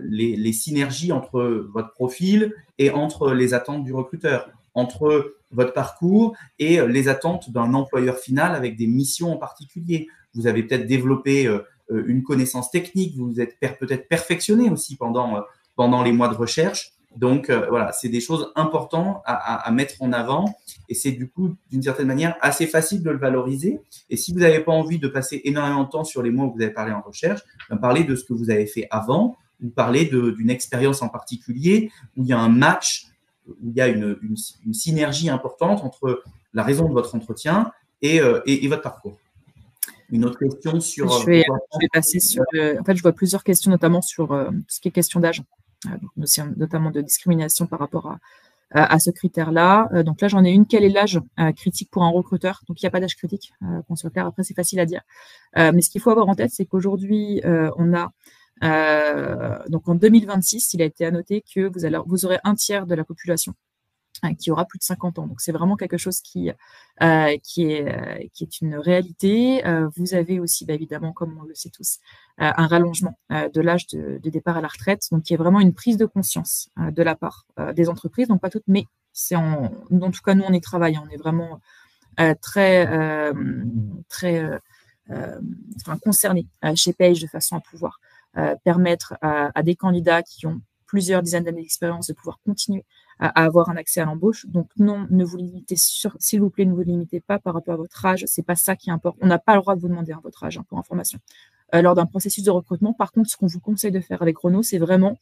les synergies entre votre profil et entre les attentes du recruteur, entre votre parcours et les attentes d'un employeur final avec des missions en particulier. Vous avez peut-être développé une connaissance technique, vous êtes peut-être perfectionné aussi pendant les mois de recherche. Donc, voilà, c'est des choses importantes à mettre en avant et c'est du coup, d'une certaine manière, assez facile de le valoriser. Et si vous n'avez pas envie de passer énormément de temps sur les mois où vous avez parlé en recherche, parlez de ce que vous avez fait avant ou parlez d'une expérience en particulier où il y a un match, où il y a une synergie importante entre la raison de votre entretien et votre parcours. Une autre question sur… Je vais passer sur… en fait, je vois plusieurs questions, notamment sur tout ce qui est question d'âge, notamment de discrimination par rapport à ce critère-là. Donc là, j'en ai une. Quel est l'âge critique pour un recruteur? Donc, il n'y a pas d'âge critique, qu'on soit clair. Après, c'est facile à dire. Mais ce qu'il faut avoir en tête, c'est qu'aujourd'hui, on a… donc, en 2026, il a été annoté que vous aurez un tiers de la population qui aura plus de 50 ans. Donc, c'est vraiment quelque chose qui est une réalité. Vous avez aussi, évidemment, comme on le sait tous, un rallongement de l'âge de départ à la retraite, donc qui est vraiment une prise de conscience de la part des entreprises, donc pas toutes, mais en tout cas, nous, on y travaille. On est vraiment concernés chez Page de façon à pouvoir permettre à des candidats qui ont plusieurs dizaines d'années d'expérience de pouvoir continuer à avoir un accès à l'embauche. Donc non, ne vous limitez s'il vous plaît, ne vous limitez pas par rapport à votre âge. C'est pas ça qui importe. On n'a pas le droit de vous demander votre âge, pour information. Lors d'un processus de recrutement, par contre, ce qu'on vous conseille de faire avec Renault, c'est vraiment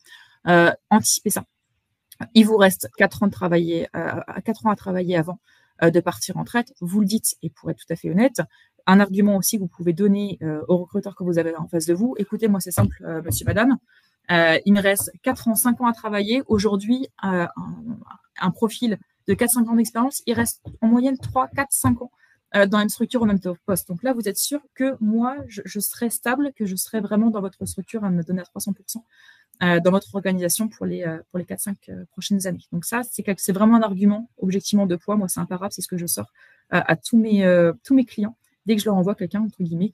anticiper ça. Il vous reste 4 ans à travailler avant de partir en retraite. Vous le dites, et pour être tout à fait honnête, un argument aussi que vous pouvez donner au recruteur que vous avez en face de vous. Écoutez, moi, c'est simple, monsieur, madame. Il me reste 4 ans, 5 ans à travailler. Aujourd'hui, un profil de 4-5 ans d'expérience, il reste en moyenne 3, 4, 5 ans dans une structure au même poste. Donc là, vous êtes sûr que moi, je serai stable, que je serai vraiment dans votre structure à me donner à 300% dans votre organisation pour les 4-5 prochaines années. Donc ça, c'est vraiment un argument objectivement de poids. Moi, c'est imparable, c'est ce que je sors à tous mes clients dès que je leur envoie quelqu'un, entre guillemets,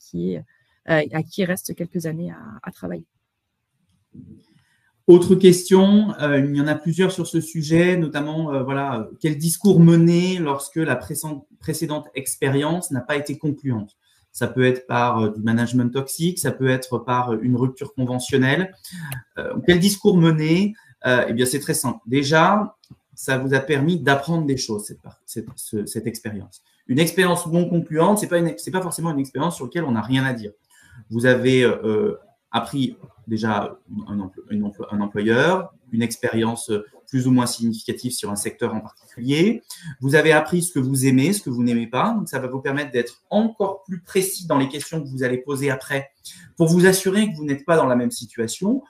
à qui il reste quelques années à travailler. Autre question, il y en a plusieurs sur ce sujet, notamment quel discours mener lorsque la précédente expérience n'a pas été concluante. Ça peut être par du management toxique, ça peut être par une rupture conventionnelle. Quel discours mener? Eh bien, c'est très simple. Déjà, ça vous a permis d'apprendre des choses, cette expérience. Une expérience non concluante, c'est pas forcément une expérience sur laquelle on n'a rien à dire. Vous avez appris déjà un employeur, une expérience plus ou moins significative sur un secteur en particulier. Vous avez appris ce que vous aimez, ce que vous n'aimez pas. Donc, ça va vous permettre d'être encore plus précis dans les questions que vous allez poser après pour vous assurer que vous n'êtes pas dans la même situation.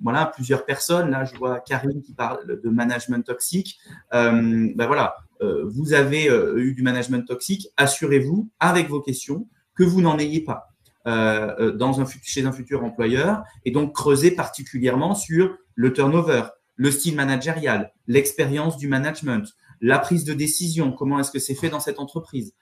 Voilà, plusieurs personnes. Là, je vois Karine qui parle de management toxique. Vous avez eu du management toxique. Assurez-vous, avec vos questions, que vous n'en ayez pas. Chez un futur employeur et donc creuser particulièrement sur le turnover, le style managérial, l'expérience du management, la prise de décision, comment est-ce que c'est fait dans cette entreprise.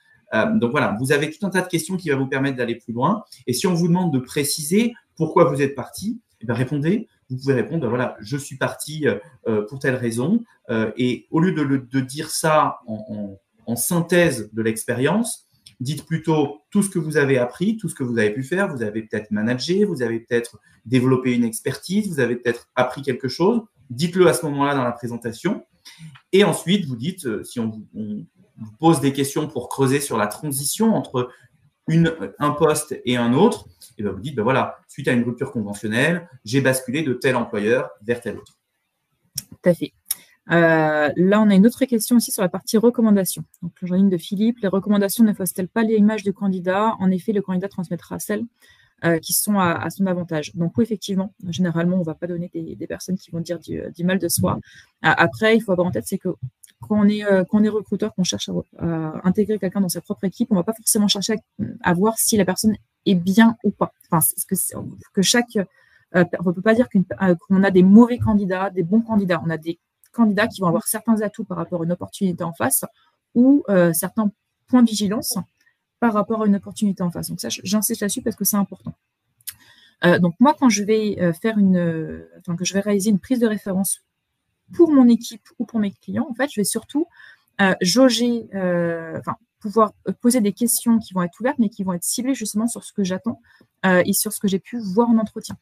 Donc voilà, vous avez tout un tas de questions qui va vous permettre d'aller plus loin. Et si on vous demande de préciser pourquoi vous êtes parti, eh bien répondez. Vous pouvez répondre, voilà, je suis parti pour telle raison. Et au lieu de dire ça en synthèse de l'expérience, dites plutôt tout ce que vous avez appris, tout ce que vous avez pu faire. Vous avez peut-être managé, vous avez peut-être développé une expertise, vous avez peut-être appris quelque chose. Dites-le à ce moment-là dans la présentation. Et ensuite, vous dites, si on vous pose des questions pour creuser sur la transition entre un poste et un autre, et bien vous dites, ben voilà, suite à une rupture conventionnelle, j'ai basculé de tel employeur vers tel autre. Tout à fait. Là, on a une autre question aussi sur la partie recommandation. Donc, j'en ai une de Philippe. Les recommandations ne faussent-elles pas l'image du candidat? En effet, le candidat transmettra celles qui sont à son avantage. Donc oui, effectivement, généralement, on ne va pas donner des personnes qui vont dire du mal de soi. Après, il faut avoir en tête, c'est que quand on est recruteur, qu'on cherche à intégrer quelqu'un dans sa propre équipe, on ne va pas forcément chercher à voir si la personne est bien ou pas. Enfin, on ne peut pas dire qu'on a des mauvais candidats, des bons candidats. On a des candidats qui vont avoir certains atouts par rapport à une opportunité en face ou certains points de vigilance par rapport à une opportunité en face. Donc ça, j'insiste là-dessus parce que c'est important. Donc moi, quand je vais que je vais réaliser une prise de référence pour mon équipe ou pour mes clients, en fait, je vais surtout jauger, pouvoir poser des questions qui vont être ouvertes, mais qui vont être ciblées justement sur ce que j'attends et sur ce que j'ai pu voir en entretien.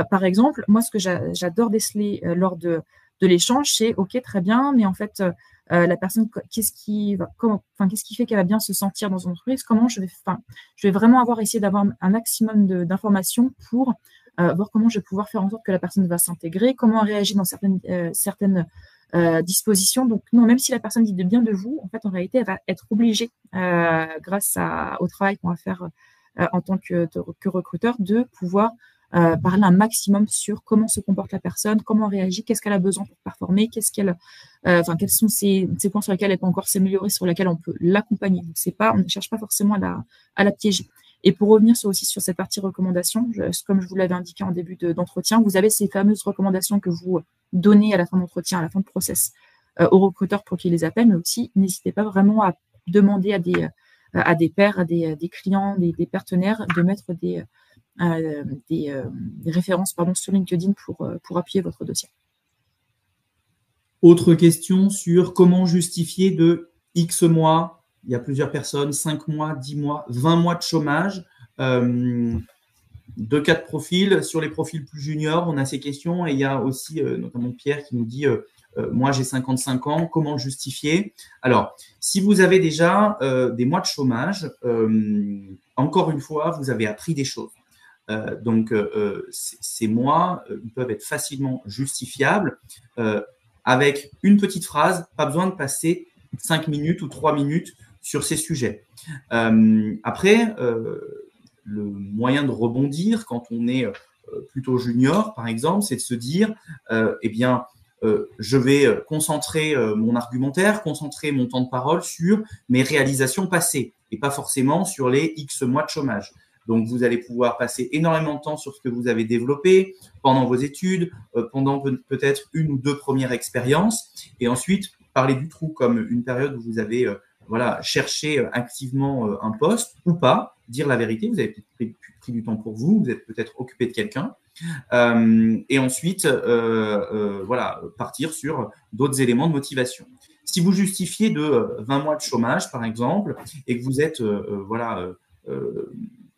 Par exemple, moi, ce que j'adore déceler lors de l'échange, c'est OK, très bien, mais en fait, la personne, qu'est-ce qui fait qu'elle va bien se sentir dans une entreprise? Comment je vais vraiment essayé d'avoir un maximum d'informations pour voir comment je vais pouvoir faire en sorte que la personne va s'intégrer, comment elle réagit dans certaines dispositions. Donc, non, même si la personne dit de bien de vous, en fait, en réalité, elle va être obligée, grâce au travail qu'on va faire en tant que recruteur, de pouvoir parler un maximum sur comment se comporte la personne, comment elle réagit, qu'est-ce qu'elle a besoin pour performer, quels sont ces points sur lesquels elle peut encore s'améliorer, sur lesquels on peut l'accompagner. Donc, on ne cherche pas forcément à la piéger. Et pour revenir aussi sur cette partie recommandation, comme je vous l'avais indiqué en début d'entretien, vous avez ces fameuses recommandations que vous donnez à la fin d'entretien, à la fin de process, aux recruteurs pour qu'ils les appellent, mais aussi, n'hésitez pas vraiment à demander à des pairs, à des clients, des partenaires, de mettre des références sur LinkedIn pour appuyer votre dossier. Autre question sur comment justifier de X mois, il y a plusieurs personnes, 5 mois, 10 mois, 20 mois de chômage. 2 cas de profil. Sur les profils plus juniors, on a ces questions. Et il y a aussi notamment Pierre qui nous dit moi, j'ai 55 ans, comment le justifier? Alors, si vous avez déjà des mois de chômage, encore une fois, vous avez appris des choses. Donc, ces mois, ils peuvent être facilement justifiables avec une petite phrase, pas besoin de passer 5 minutes ou 3 minutes sur ces sujets. Après, le moyen de rebondir quand on est plutôt junior, par exemple, c'est de se dire, je vais concentrer mon argumentaire, concentrer mon temps de parole sur mes réalisations passées et pas forcément sur les X mois de chômage. Donc, vous allez pouvoir passer énormément de temps sur ce que vous avez développé pendant vos études, pendant peut-être 1 ou 2 premières expériences, et ensuite parler du trou comme une période où vous avez cherché activement un poste ou pas, dire la vérité, vous avez pris du temps pour vous, vous êtes peut-être occupé de quelqu'un, et ensuite partir sur d'autres éléments de motivation. Si vous justifiez de 20 mois de chômage, par exemple, et que vous êtes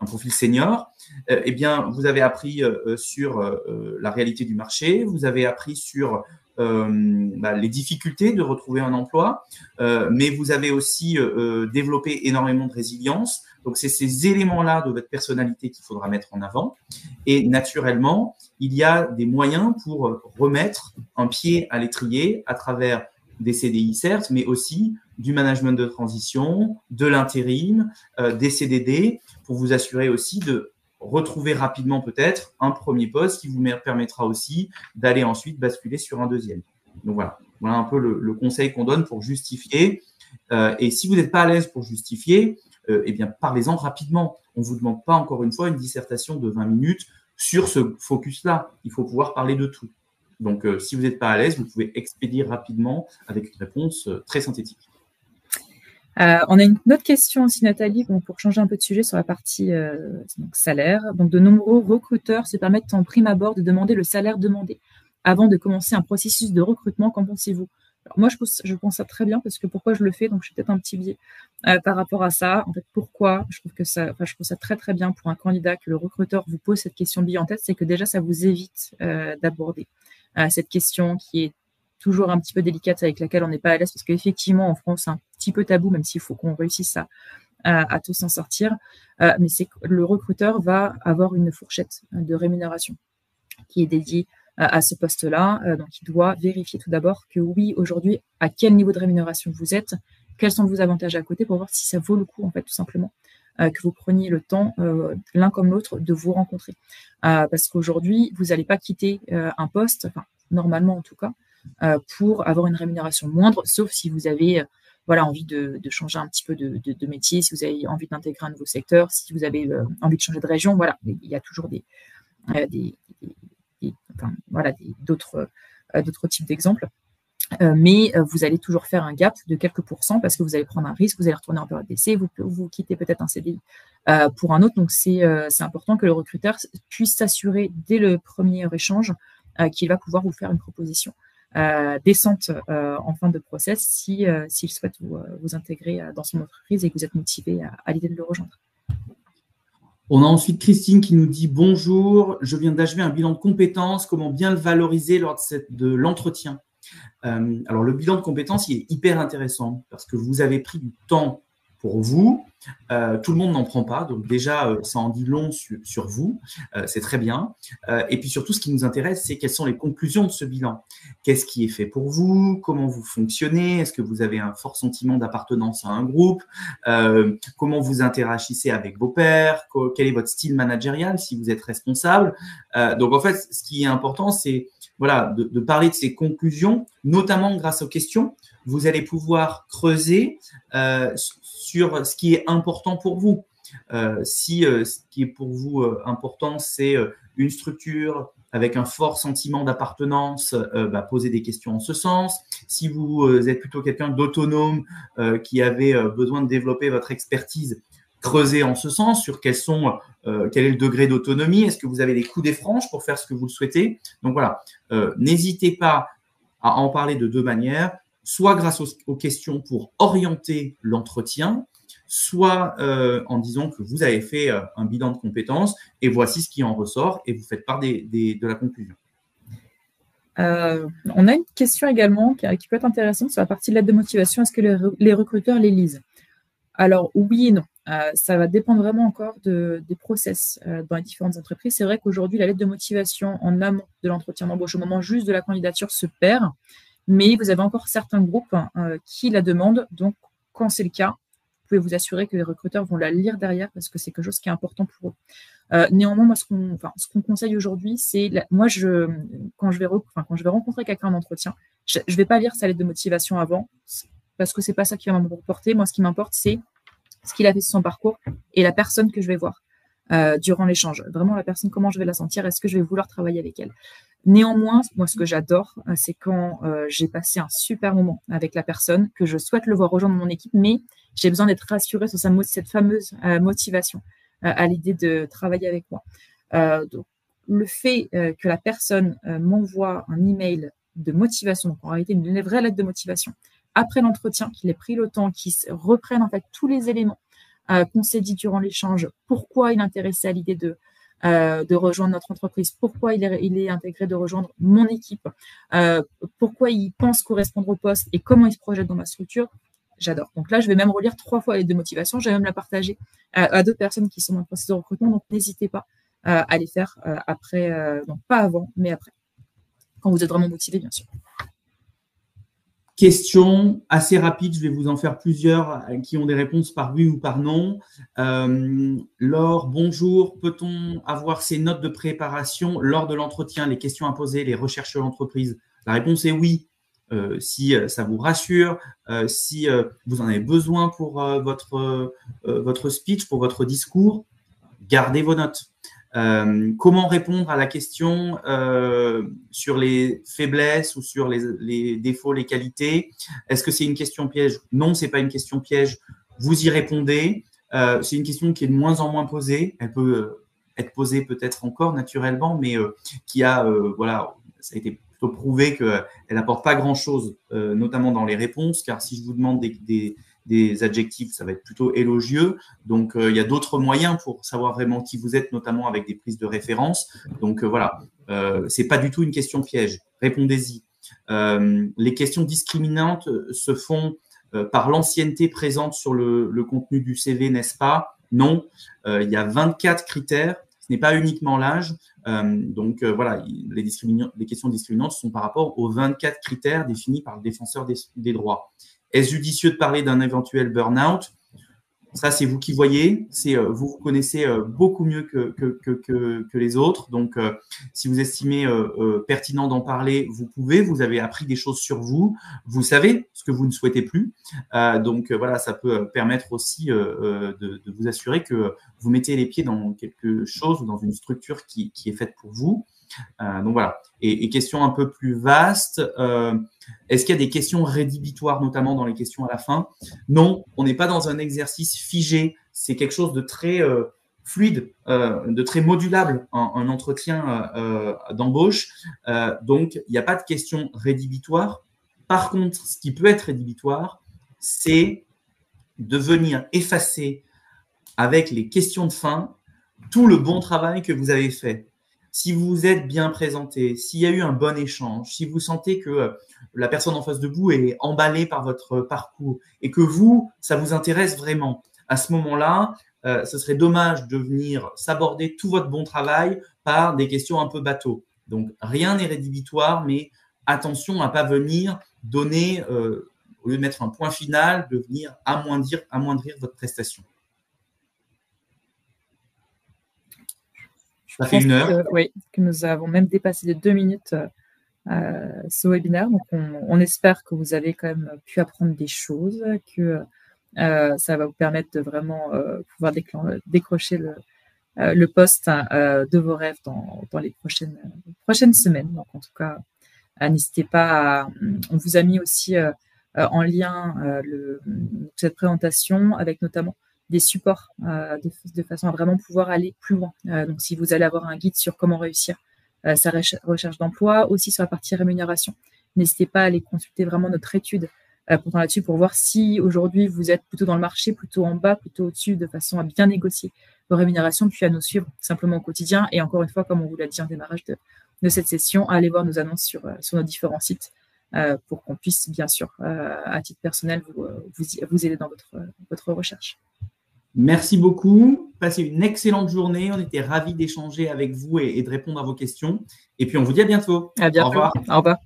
un profil senior, vous avez appris sur la réalité du marché, vous avez appris sur les difficultés de retrouver un emploi, mais vous avez aussi développé énormément de résilience. Donc, c'est ces éléments-là de votre personnalité qu'il faudra mettre en avant. Et naturellement, il y a des moyens pour remettre un pied à l'étrier à travers des CDI, certes, mais aussi du management de transition, de l'intérim, des CDD, pour vous assurer aussi de retrouver rapidement peut-être un premier poste qui vous permettra aussi d'aller ensuite basculer sur un deuxième. Donc voilà un peu le conseil qu'on donne pour justifier. Et si vous n'êtes pas à l'aise pour justifier, parlez-en rapidement. On ne vous demande pas encore une fois une dissertation de 20 minutes sur ce focus-là. Il faut pouvoir parler de tout. Donc, si vous n'êtes pas à l'aise, vous pouvez expédier rapidement avec une réponse très synthétique. On a une autre question aussi, Nathalie, pour changer un peu de sujet sur la partie salaire. Donc, de nombreux recruteurs se permettent en prime abord de demander le salaire demandé avant de commencer un processus de recrutement. Qu'en pensez-vous? Alors, moi, je pense ça très bien parce que pourquoi je le fais, donc je suis peut-être un petit biais par rapport à ça. En fait, pourquoi je trouve ça très très bien pour un candidat que le recruteur vous pose cette question biais en tête, c'est que déjà ça vous évite d'aborder cette question qui est toujours un petit peu délicate, avec laquelle on n'est pas à l'aise, parce qu'effectivement, en France, c'est un petit peu tabou, même s'il faut qu'on réussisse à tous s'en sortir, mais c'est que le recruteur va avoir une fourchette de rémunération qui est dédiée à ce poste-là. Donc, il doit vérifier tout d'abord que oui, aujourd'hui, à quel niveau de rémunération vous êtes, quels sont vos avantages à côté pour voir si ça vaut le coup, en fait, tout simplement, que vous preniez le temps, l'un comme l'autre, de vous rencontrer. Parce qu'aujourd'hui, vous n'allez pas quitter un poste, enfin, normalement en tout cas, pour avoir une rémunération moindre, sauf si vous avez envie de changer un petit peu de métier, si vous avez envie d'intégrer un nouveau secteur, si vous avez envie de changer de région. Voilà, il y a toujours d'autres types d'exemples. Mais vous allez toujours faire un gap de quelques pourcents parce que vous allez prendre un risque, vous allez retourner en période d'essai, vous quittez peut-être un CDI pour un autre. Donc, c'est important que le recruteur puisse s'assurer dès le premier échange qu'il va pouvoir vous faire une proposition décente en fin de process s'il souhaite vous intégrer dans son entreprise et que vous êtes motivé à l'idée de le rejoindre. On a ensuite Christine qui nous dit « Bonjour, je viens d'achever un bilan de compétences. Comment bien le valoriser lors de l'entretien ?» Alors, le bilan de compétences, il est hyper intéressant parce que vous avez pris du temps pour vous. Tout le monde n'en prend pas. Donc, déjà, ça en dit long sur vous. C'est très bien. Et puis, surtout, ce qui nous intéresse, c'est quelles sont les conclusions de ce bilan. Qu'est-ce qui est fait pour vous? Comment vous fonctionnez? Est-ce que vous avez un fort sentiment d'appartenance à un groupe? Comment vous interagissez avec vos pairs? Quel est votre style managérial si vous êtes responsable? Donc, en fait, ce qui est important, c'est de parler de ces conclusions, notamment grâce aux questions. Vous allez pouvoir creuser sur ce qui est important pour vous. Si ce qui est pour vous important, c'est une structure avec un fort sentiment d'appartenance, posez des questions en ce sens. Si vous êtes plutôt quelqu'un d'autonome qui avait besoin de développer votre expertise, creusez en ce sens sur quel est le degré d'autonomie. Est-ce que vous avez les coups des franges pour faire ce que vous le souhaitez? Donc voilà, n'hésitez pas à en parler de deux manières, soit grâce aux questions pour orienter l'entretien, soit en disant que vous avez fait un bilan de compétences et voici ce qui en ressort et vous faites part de la conclusion. On a une question également qui peut être intéressante sur la partie de lettre de motivation. Est-ce que les recruteurs les lisent? Alors, oui et non. Ça va dépendre vraiment encore des process dans les différentes entreprises. C'est vrai qu'aujourd'hui, la lettre de motivation en amont de l'entretien d'embauche, au moment juste de la candidature, se perd. Mais vous avez encore certains groupes qui la demandent. Donc, quand c'est le cas, vous pouvez vous assurer que les recruteurs vont la lire derrière parce que c'est quelque chose qui est important pour eux. Néanmoins, moi, ce qu'on conseille aujourd'hui, c'est quand je vais rencontrer quelqu'un en entretien, je ne vais pas lire sa lettre de motivation avant parce que ce n'est pas ça qui va m'importer. Moi, ce qui m'importe, c'est ce qu'il a fait sur son parcours et la personne que je vais voir durant l'échange. Vraiment, la personne, comment je vais la sentir, est-ce que je vais vouloir travailler avec elle? Néanmoins, moi, ce que j'adore, c'est quand j'ai passé un super moment avec la personne, que je souhaite le voir rejoindre mon équipe, mais j'ai besoin d'être rassurée sur cette fameuse motivation à l'idée de travailler avec moi. Donc, le fait que la personne m'envoie un email de motivation, donc en réalité une vraie lettre de motivation, après l'entretien, qu'il ait pris le temps, qu'il reprenne en fait tous les éléments qu'on s'est dit durant l'échange, pourquoi il est intéressé à l'idée de rejoindre notre entreprise, pourquoi il est intégré de rejoindre mon équipe, pourquoi il pense correspondre au poste et comment il se projette dans ma structure. J'adore. Donc là, je vais même relire 3 fois les deux motivations. Je vais même la partager à d'autres personnes qui sont dans le processus de recrutement. Donc, n'hésitez pas à les faire après, donc pas avant, mais après, quand vous êtes vraiment motivé, bien sûr. Question assez rapide, je vais vous en faire plusieurs qui ont des réponses par oui ou par non. Laure, bonjour. Peut-on avoir ces notes de préparation lors de l'entretien, les questions à poser, les recherches sur l'entreprise? La réponse est oui. Si ça vous rassure, si vous en avez besoin pour votre speech, pour votre discours, gardez vos notes. Comment répondre à la question sur les faiblesses ou sur les défauts, les qualités? Est-ce que c'est une question piège? Non, ce n'est pas une question piège. Vous y répondez. C'est une question qui est de moins en moins posée. Elle peut être posée peut-être encore naturellement, mais qui a, ça a été plutôt prouvé qu'elle n'apporte pas grand-chose, notamment dans les réponses, car si je vous demande des adjectifs, ça va être plutôt élogieux. Donc, il y a d'autres moyens pour savoir vraiment qui vous êtes, notamment avec des prises de référence. Donc, ce n'est pas du tout une question piège. Répondez-y. Les questions discriminantes se font par l'ancienneté présente sur le contenu du CV, n'est-ce pas? Non, il y a 24 critères. Ce n'est pas uniquement l'âge. Donc, voilà, les questions discriminantes sont par rapport aux 24 critères définis par le défenseur des droits. Est-ce judicieux de parler d'un éventuel burn-out? Ça, c'est vous qui voyez. Vous connaissez beaucoup mieux que les autres. Donc, si vous estimez pertinent d'en parler, vous pouvez. Vous avez appris des choses sur vous. Vous savez ce que vous ne souhaitez plus. Donc, voilà, ça peut permettre aussi de vous assurer que vous mettez les pieds dans quelque chose ou dans une structure qui est faite pour vous. Donc, voilà. Et question un peu plus vaste, est-ce qu'il y a des questions rédhibitoires, notamment dans les questions à la fin? Non, on n'est pas dans un exercice figé. C'est quelque chose de très fluide, de très modulable, un entretien d'embauche. Donc, il n'y a pas de questions rédhibitoires. Par contre, ce qui peut être rédhibitoire, c'est de venir effacer avec les questions de fin tout le bon travail que vous avez fait. Si vous vous êtes bien présenté, s'il y a eu un bon échange, si vous sentez que la personne en face de vous est emballée par votre parcours et que vous, ça vous intéresse vraiment, à ce moment-là, ce serait dommage de venir s'aborder tout votre bon travail par des questions un peu bateau. Donc, rien n'est rédhibitoire, mais attention à ne pas venir donner, au lieu de mettre un point final, de venir amoindrir votre prestation. Ça fait 1 heure. Oui, que nous avons même dépassé les 2 minutes ce webinaire. Donc, on espère que vous avez quand même pu apprendre des choses, que ça va vous permettre de vraiment pouvoir décrocher le poste de vos rêves dans les prochaines semaines. Donc, en tout cas, n'hésitez pas on vous a mis aussi en lien cette présentation avec notamment des supports de façon à vraiment pouvoir aller plus loin. Donc, si vous allez avoir un guide sur comment réussir sa recherche d'emploi, aussi sur la partie rémunération, n'hésitez pas à aller consulter vraiment notre étude pourtant là-dessus pour voir si aujourd'hui vous êtes plutôt dans le marché, plutôt en bas, plutôt au-dessus, de façon à bien négocier vos rémunérations, puis à nous suivre simplement au quotidien. Et encore une fois, comme on vous l'a dit en démarrage de cette session, à aller voir nos annonces sur nos différents sites pour qu'on puisse, bien sûr, à titre personnel, vous aider dans votre recherche. Merci beaucoup. Passez une excellente journée. On était ravis d'échanger avec vous et de répondre à vos questions. Et puis, on vous dit à bientôt. À bientôt. Au revoir. Au revoir.